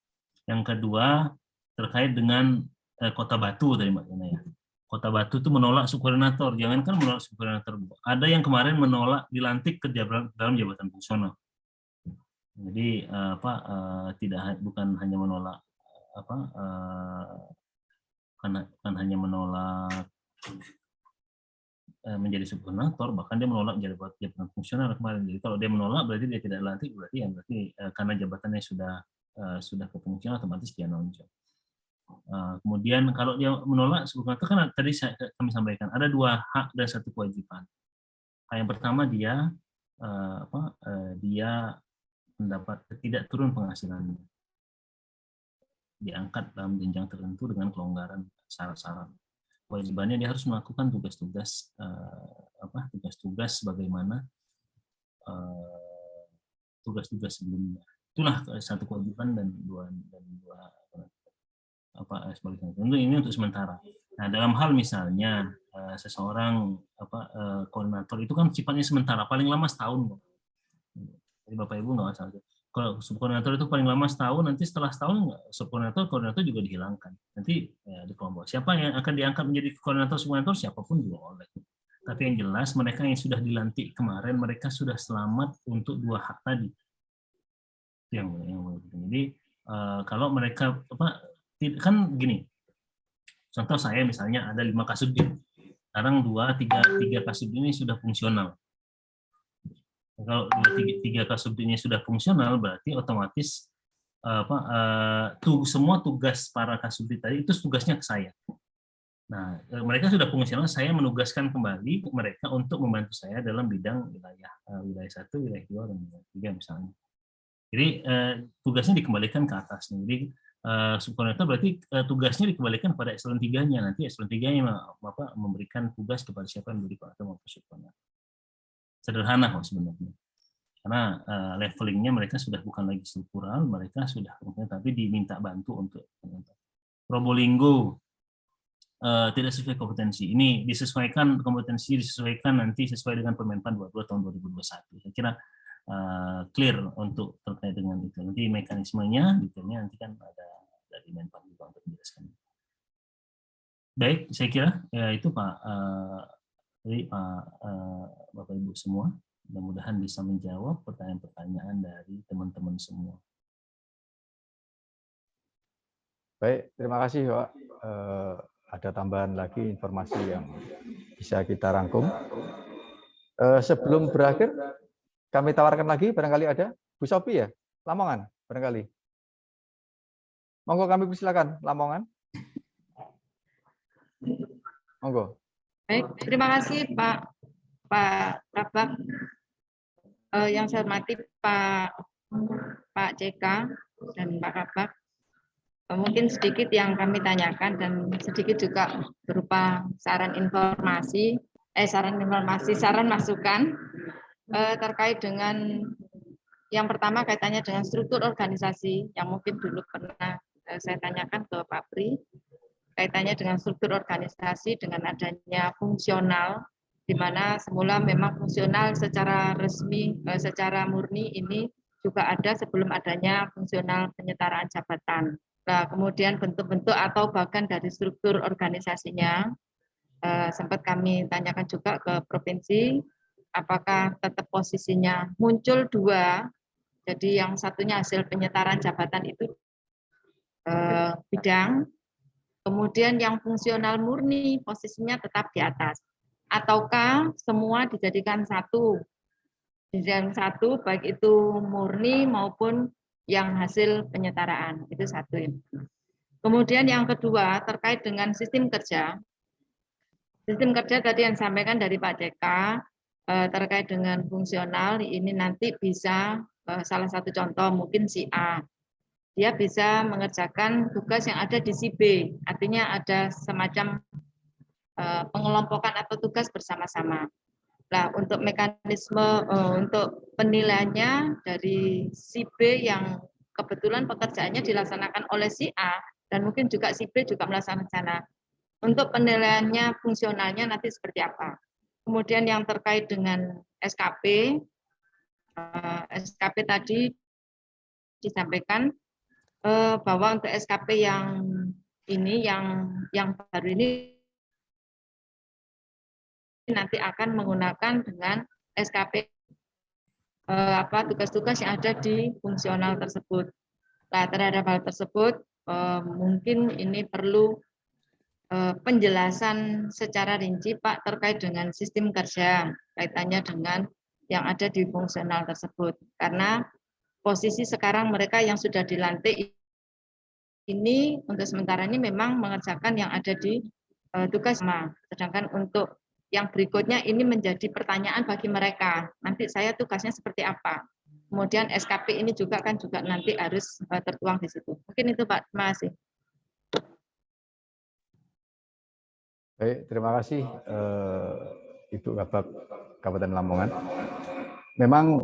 D: Yang kedua terkait dengan Kota Batu tadi Mbak Yana ya. Kota Batu itu menolak subkoordinator. Jangankan menolak subkoordinator. Ada yang kemarin menolak dilantik ke dalam jabatan fungsional. Jadi bukan hanya menolak bukan hanya menolak menjadi subkoordinator, bahkan dia menolak jabatan fungsional kemarin. Jadi kalau dia menolak berarti dia tidak lantik, berarti karena jabatannya sudah kefungsional otomatis dia nonjol. Kemudian kalau dia menolak subkoordinator kan tadi kami sampaikan ada 2 hak dan 1 kewajiban. Hak yang pertama dia mendapat tidak turun penghasilannya, diangkat dalam jenjang tertentu dengan kelonggaran syarat-syarat. Kewajibannya dia harus melakukan tugas-tugas sebagaimana tugas-tugas sebelumnya. Itulah 1 kewajiban dan dua sebaliknya. Tentu ini untuk sementara. Nah, dalam hal misalnya seseorang koordinator itu kan sifatnya sementara, paling lama setahun. Jadi Bapak Ibu nggak masalah. Kalau subkoordinator itu paling lama setahun, nanti setelah setahun koordinator juga dihilangkan. Nanti di kelompok. Siapa yang akan diangkat menjadi subkoordinator siapapun juga boleh. Tapi yang jelas mereka yang sudah dilantik kemarin, mereka sudah selamat untuk 2 hak tadi. Yang jadi kalau mereka kan gini. Contoh saya misalnya ada 5 kasubdit. Sekarang 3 kasubdit ini sudah fungsional. Kalau 3 kasubditnya sudah fungsional, berarti otomatis semua tugas para kasubdit tadi itu tugasnya ke saya. Nah, mereka sudah fungsional, saya menugaskan kembali mereka untuk membantu saya dalam bidang wilayah 1, wilayah 2, dan wilayah 3 misalnya. Jadi tugasnya dikembalikan ke atas. Jadi subkoordinator berarti tugasnya dikembalikan pada eselon 3-nya. Nanti eselon 3-nya memberikan tugas kepada siapa yang menjadi koordinator maupun subkoordinator. Sederhana kok sebenarnya, karena levelingnya mereka sudah bukan lagi struktural, mereka sudah tapi diminta bantu untuk Probolinggo tidak sesuai kompetensi. Ini disesuaikan kompetensi, disesuaikan nanti sesuai dengan Permenpan 22 tahun 2021. Saya kira clear untuk terkait dengan itu. Nanti mekanismenya, detailnya nanti kan ada dari Menpan juga untuk menjelaskan. Baik, saya kira ya itu Pak. Jadi Bapak Ibu semua, mudah-mudahan bisa menjawab pertanyaan-pertanyaan dari teman-teman semua.
C: Baik, terima kasih Pak. Ada tambahan lagi informasi yang bisa kita rangkum. Sebelum berakhir, kami tawarkan lagi, barangkali ada Bu Sophie ya, Lamongan, barangkali. Monggo kami persilakan, Lamongan. Monggo.
L: Baik, terima kasih Pak Kabak. Yang saya hormati Pak CK dan Pak Kabak. Mungkin sedikit yang kami tanyakan dan sedikit juga berupa saran masukan terkait dengan yang pertama kaitannya dengan struktur organisasi yang mungkin dulu pernah saya tanyakan ke Pak Pri. Kaitannya dengan struktur organisasi dengan adanya fungsional, di mana semula memang fungsional secara resmi, secara murni ini juga ada sebelum adanya fungsional penyetaraan jabatan. Nah, kemudian bentuk-bentuk atau bahkan dari struktur organisasinya, sempat kami tanyakan juga ke provinsi, apakah tetap posisinya muncul dua, jadi yang satunya hasil penyetaraan jabatan itu bidang, kemudian yang fungsional murni posisinya tetap di atas. Ataukah semua dijadikan satu, baik itu murni maupun yang hasil penyetaraan, itu satu. Kemudian yang kedua terkait dengan sistem kerja. Sistem kerja tadi yang disampaikan dari Pak JK terkait dengan fungsional, ini nanti bisa salah satu contoh mungkin si A. Dia bisa mengerjakan tugas yang ada di si B, artinya ada semacam pengelompokan atau tugas bersama-sama. Nah, untuk mekanisme untuk penilaiannya dari si B yang kebetulan pekerjaannya dilaksanakan oleh si A dan mungkin juga si B juga melaksanakan. Untuk penilaiannya fungsionalnya nanti seperti apa. Kemudian yang terkait dengan SKP, SKP tadi disampaikan bahwa untuk SKP yang ini yang baru ini nanti akan menggunakan dengan SKP tugas-tugas yang ada di fungsional tersebut. Nah, terhadap hal tersebut mungkin ini perlu penjelasan secara rinci Pak terkait dengan sistem kerja kaitannya dengan yang ada di fungsional tersebut, karena posisi sekarang mereka yang sudah dilantik ini untuk sementara ini memang mengerjakan yang ada di tugas sama, sedangkan untuk yang berikutnya ini menjadi pertanyaan bagi mereka, nanti saya tugasnya seperti apa, kemudian SKP ini juga kan juga nanti harus tertuang di situ. Mungkin itu Pak, terima kasih.
C: Baik, terima kasih Ibu Kabak Kabupaten Lamongan. Memang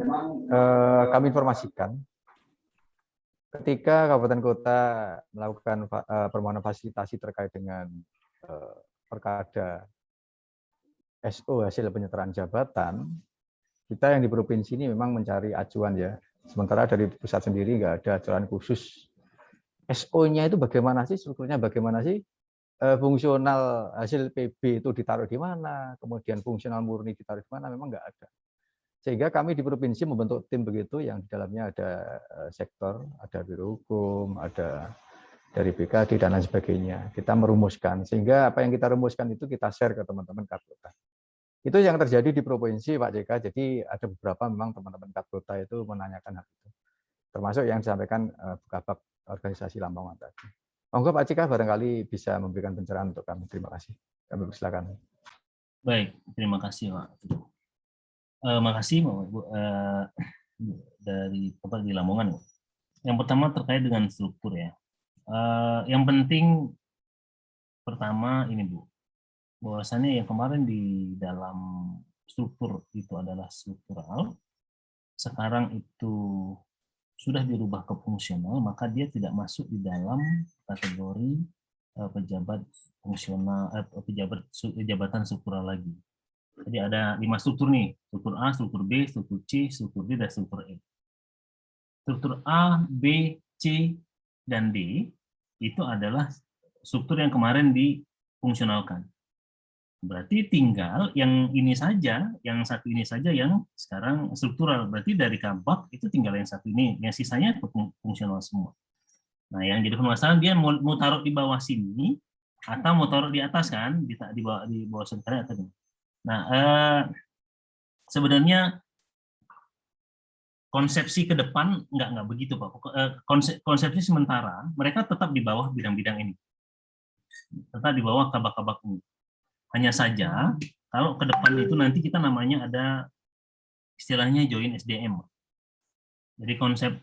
C: kami informasikan ketika kabupaten kota melakukan permohonan fasilitasi terkait dengan perkada SO hasil penyetaraan jabatan, kita yang di provinsi ini memang mencari acuan ya. Sementara dari pusat sendiri nggak ada acuan khusus. SO-nya itu bagaimana sih, strukturnya bagaimana sih? Fungsional hasil PB itu ditaruh di mana, kemudian fungsional murni ditaruh di mana, memang nggak ada. Sehingga kami di provinsi membentuk tim begitu yang di dalamnya ada sektor, ada biro hukum, ada dari BKD dan lain sebagainya. Kita merumuskan, sehingga apa yang kita rumuskan itu kita share ke teman-teman Kapolda. Itu yang terjadi di provinsi Pak JK, jadi ada beberapa memang teman-teman Kapolda itu menanyakan hal itu. Termasuk yang disampaikan Kabak organisasi Lamongan tadi. Monggo Pak Cika barangkali bisa memberikan pencerahan untuk kami. Terima kasih. Kami persilakan.
D: Baik, terima kasih Pak. Makasih Bapak Ibu dari Bapak di Lamongan. Yang pertama terkait dengan struktur ya. Yang penting pertama ini Bu, bahwasannya yang kemarin di dalam struktur itu adalah struktural, sekarang itu sudah dirubah ke fungsional, maka dia tidak masuk di dalam kategori pejabat fungsional, jabatan struktural lagi. Jadi ada 5 struktur nih, struktur A, struktur B, struktur C, struktur D, dan struktur E. Struktur A, B, C, dan D itu adalah struktur yang kemarin difungsionalkan. Berarti tinggal yang ini saja, yang satu ini saja yang sekarang struktural. Berarti dari Kabak itu tinggal yang satu ini, yang sisanya fungsional semua. Nah, yang jadi permasalahan dia mau taruh di bawah sini atau mau taruh di atas kan, di bawah sekretariat tadi. Nah, sebenarnya konsepsi ke depan nggak begitu Pak. Konsepsi sementara mereka tetap di bawah bidang-bidang ini, tetap di bawah Kabak-Kabak ini. Hanya saja kalau ke depan itu nanti kita namanya ada istilahnya join SDM. Jadi konsep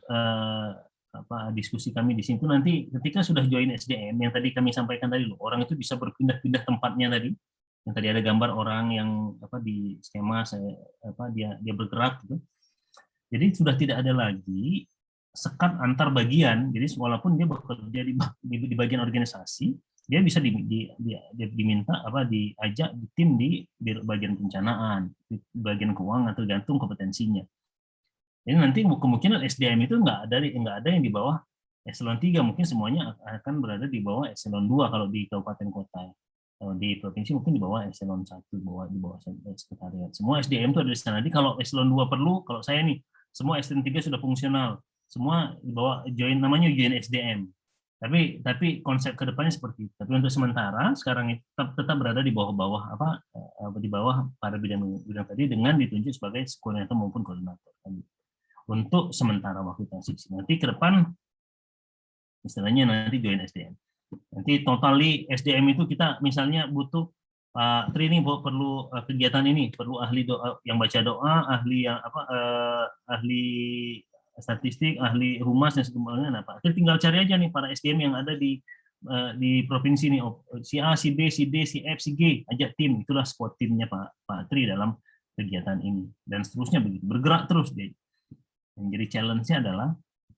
D: diskusi kami di sini itu nanti ketika sudah join SDM yang tadi kami sampaikan tadi loh, orang itu bisa berpindah-pindah tempatnya tadi. Yang tadi ada gambar orang yang di skema dia bergerak gitu. Jadi sudah tidak ada lagi sekat antar bagian. Jadi walaupun dia bekerja di bagian organisasi, dia bisa diminta diajak di tim di bagian perencanaan, di bagian keuangan, tergantung kompetensinya. Ini nanti kemungkinan SDM itu nggak ada yang di bawah eselon 3, mungkin semuanya akan berada di bawah eselon 2 kalau di kabupaten kota. Kalau di provinsi mungkin di bawah eselon 1, di bawah sekretariat. Semua SDM itu ada di sana. Jadi kalau eselon 2 perlu, kalau saya nih, semua eselon 3 sudah fungsional. Semua di bawah namanya join SDM. Tapi konsep kedepannya seperti itu. Tapi untuk sementara sekarang itu tetap berada di bawah di bawah para bidang tadi dengan ditunjuk sebagai koordinator maupun koordinator. Untuk sementara waktu transisi. Nanti ke depan istilahnya nanti join SDM. Nanti totally SDM itu kita misalnya butuh Pak Tri ini perlu kegiatan ini, perlu ahli doa yang baca doa, ahli yang ahli statistik, ahli humas dan sebagainya. Nah, Pak Tri tinggal cari aja nih para SDM yang ada di provinsi nih, si A, si B, si D, si F, si G, ajak tim, itulah squad timnya Pak Tri dalam kegiatan ini dan seterusnya begitu, bergerak terus dia. Yang jadi challenge-nya adalah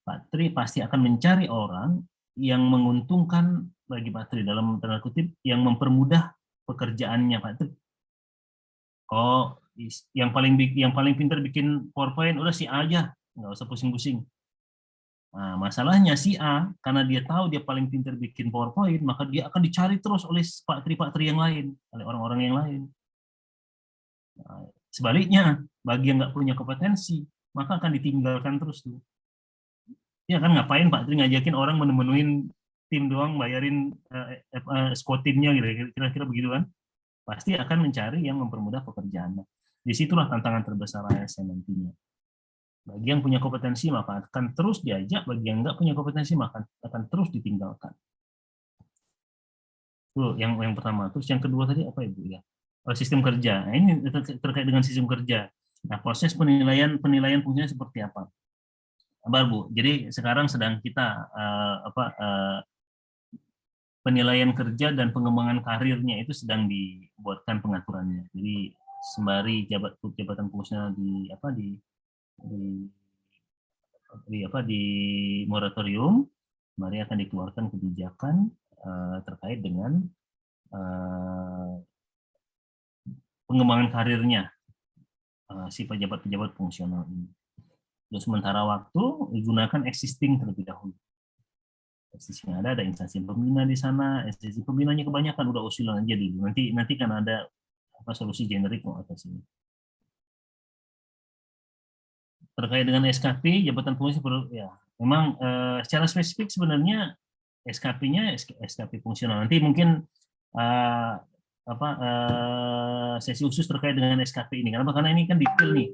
D: Pak Tri pasti akan mencari orang yang menguntungkan bagi Pak Tri dalam tanda kutip yang mempermudah pekerjaannya Pak Tri. Oh, yang paling pintar bikin PowerPoint udah si A aja, nggak usah pusing-pusing. Nah, masalahnya si A karena dia tahu dia paling pintar bikin PowerPoint, maka dia akan dicari terus oleh Pak Tri yang lain, oleh orang-orang yang lain. Nah, sebaliknya, bagi yang nggak punya kompetensi, maka akan ditinggalkan terus tuh. Ya kan ngapain Pak Tri ngajakin orang menemuin tim doang, bayarin squad timnya gitu, kira-kira begitu kan? Pasti akan mencari yang mempermudah pekerjaannya. Disitulah tantangan terbesar ASN nantinya. Bagi yang punya kompetensi maka akan terus diajak, bagi yang nggak punya kompetensi maka akan terus ditinggalkan. Itu yang pertama. Terus yang kedua tadi apa Ibu ya? Sistem kerja. Nah, ini terkait dengan sistem kerja. Nah, proses penilaian fungsinya seperti apa? Bu, jadi sekarang sedang kita penilaian kerja dan pengembangan karirnya itu sedang dibuatkan pengaturannya. Jadi sembari jabatan fungsional di moratorium, mari akan dikeluarkan kebijakan terkait dengan pengembangan karirnya si pejabat-pejabat fungsional ini. Untuk sementara waktu digunakan existing terlebih dahulu. Existing ada instansi pembina di sana, instansi pembinanya kebanyakan udah usulan aja dulu. Nanti kan ada solusi generik mau atas ini. Terkait dengan SKP, jabatan fungsi perlu ya. Memang secara spesifik sebenarnya SKP-nya SKP fungsional. Nanti mungkin sesi khusus terkait dengan SKP ini. Kenapa? Karena ini kan detail nih.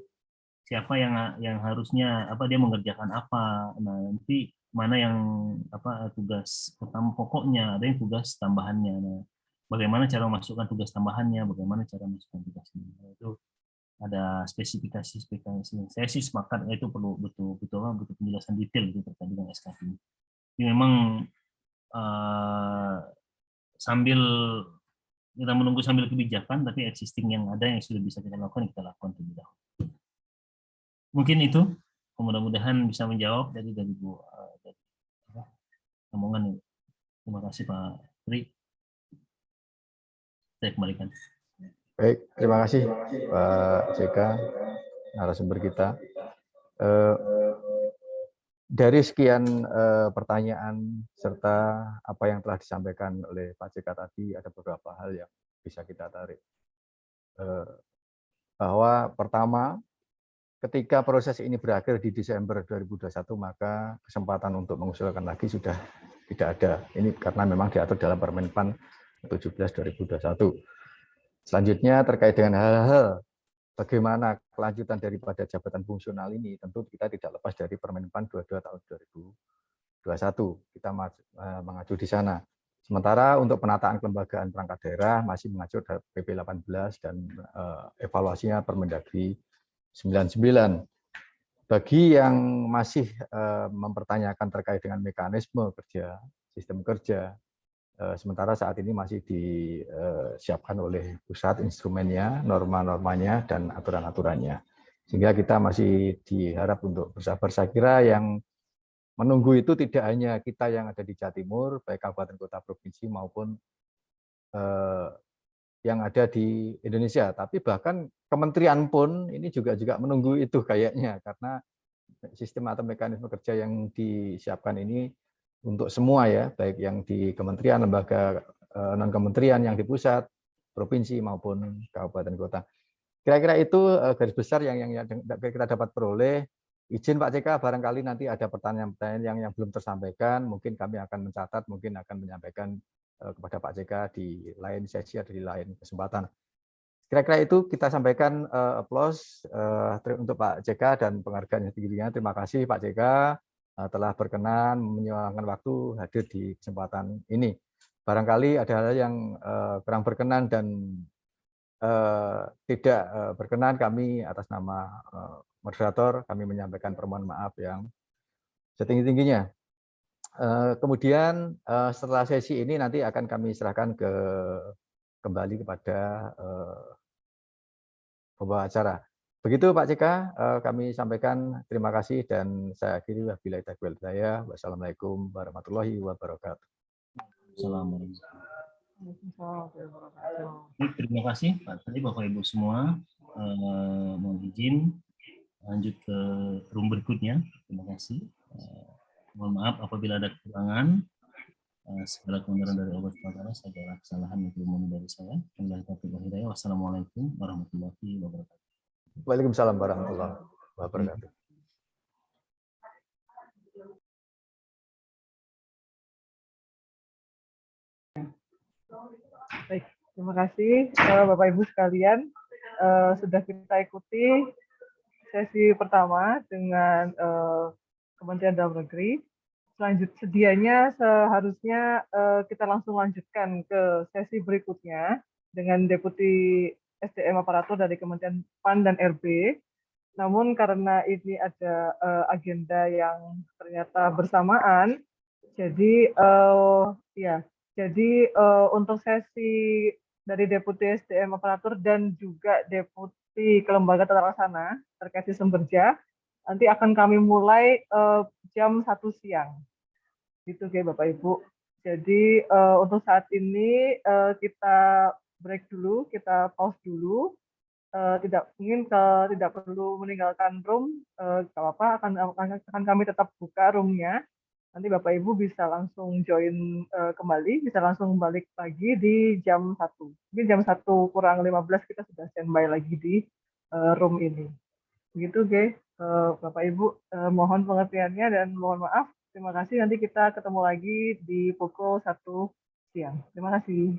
D: Siapa yang harusnya dia mengerjakan apa. Nah, nanti mana yang tugas utama pokoknya, ada yang tugas tambahannya. Nah, bagaimana cara memasukkan tugas tambahannya, bagaimana cara memasukkan tugasnya. Nah, itu ada spesifikasi. Saya sih sepakat itu perlu betul penjelasan detail gitu terkait dengan SKP. Ini memang sambil kita menunggu sambil kebijakan, tapi existing yang ada yang sudah bisa kita lakukan terlebih dahulu. Mungkin itu, mudah-mudahan bisa menjawab dari Bu omongan ini. Terima kasih Pak Tri. Saya kembalikan.
C: Baik, terima kasih Pak JK, narasumber kita. Dari sekian pertanyaan serta apa yang telah disampaikan oleh Pak JK tadi, ada beberapa hal yang bisa kita tarik. Bahwa pertama, ketika proses ini berakhir di Desember 2021, maka kesempatan untuk mengusulkan lagi sudah tidak ada. Ini karena memang diatur dalam Permenpan 17/2021. Selanjutnya terkait dengan hal-hal bagaimana kelanjutan daripada jabatan fungsional ini, tentu kita tidak lepas dari Permenpan 22 tahun 2021. Kita mengacu di sana. Sementara untuk penataan kelembagaan perangkat daerah masih mengacu dari PP 18 dan evaluasinya Permendagri 99. Bagi yang masih mempertanyakan terkait dengan mekanisme kerja, sistem kerja, sementara saat ini masih disiapkan oleh pusat instrumennya, norma-normanya, dan aturan-aturannya. Sehingga kita masih diharap untuk bersabar. Saya kira yang menunggu itu tidak hanya kita yang ada di Jawa Timur, baik kabupaten, kota, provinsi, maupun yang ada di Indonesia, tapi bahkan kementerian pun ini juga menunggu itu kayaknya, karena sistem atau mekanisme kerja yang disiapkan ini untuk semua ya, baik yang di kementerian, lembaga non kementerian yang di pusat, provinsi maupun kabupaten kota. Kira-kira itu garis besar yang kita dapat peroleh. Izin Pak CK, barangkali nanti ada pertanyaan-pertanyaan yang belum tersampaikan, mungkin kami akan mencatat, mungkin akan menyampaikan kepada Pak CK di lain sesi atau di lain kesempatan. Kira-kira itu kita sampaikan aplaus untuk Pak CK dan penghargaan yang tinggi-tingginya. Terima kasih Pak CK telah berkenan menyumbangkan waktu hadir di kesempatan ini. Barangkali ada hal yang kurang berkenan dan tidak berkenan, kami atas nama moderator kami menyampaikan permohonan maaf yang setinggi-tingginya. Kemudian setelah sesi ini nanti akan kami serahkan kembali kepada pembawa acara. Begitu Pak CK, kami sampaikan terima kasih dan saya akhiri wabillahi taufiq wal hidayah. Wassalamualaikum warahmatullahi wabarakatuh.
D: Assalamualaikum. Terima kasih Pak Tadi, Bapak Ibu semua. Mohon izin lanjut ke room berikutnya. Terima kasih. Mohon maaf apabila ada kekurangan. Segala kebenaran dari Allah SWT, segala kesalahan yang diumumkan dari saya. Wassalamualaikum warahmatullahi wabarakatuh.
C: Waalaikumsalam warahmatullahi wabarakatuh.
A: Baik, terima kasih Bapak Ibu sekalian. Sudah kita ikuti sesi pertama dengan Kementerian Dalam Negeri. Sedianya seharusnya kita langsung lanjutkan ke sesi berikutnya dengan Deputi SDM Aparatur dari Kementerian PAN dan RB. Namun karena ini ada agenda yang ternyata bersamaan, jadi untuk sesi dari Deputi SDM Aparatur dan juga Deputi Kelembagaan Tata Laksana terkait sistem kerja, nanti akan kami mulai jam 1 siang. Gitu ya Bapak Ibu. Jadi untuk saat ini kita break dulu, kita pause dulu. Tidak perlu meninggalkan room, nggak apa-apa, akan kami tetap buka roomnya. Nanti Bapak Ibu bisa langsung join kembali, bisa langsung balik lagi di jam 1. Mungkin jam 1 kurang 15 kita sudah standby lagi di room ini. Begitu, Bapak Ibu, mohon pengertiannya dan mohon maaf. Terima kasih, nanti kita ketemu lagi di pukul 1 siang. Terima kasih.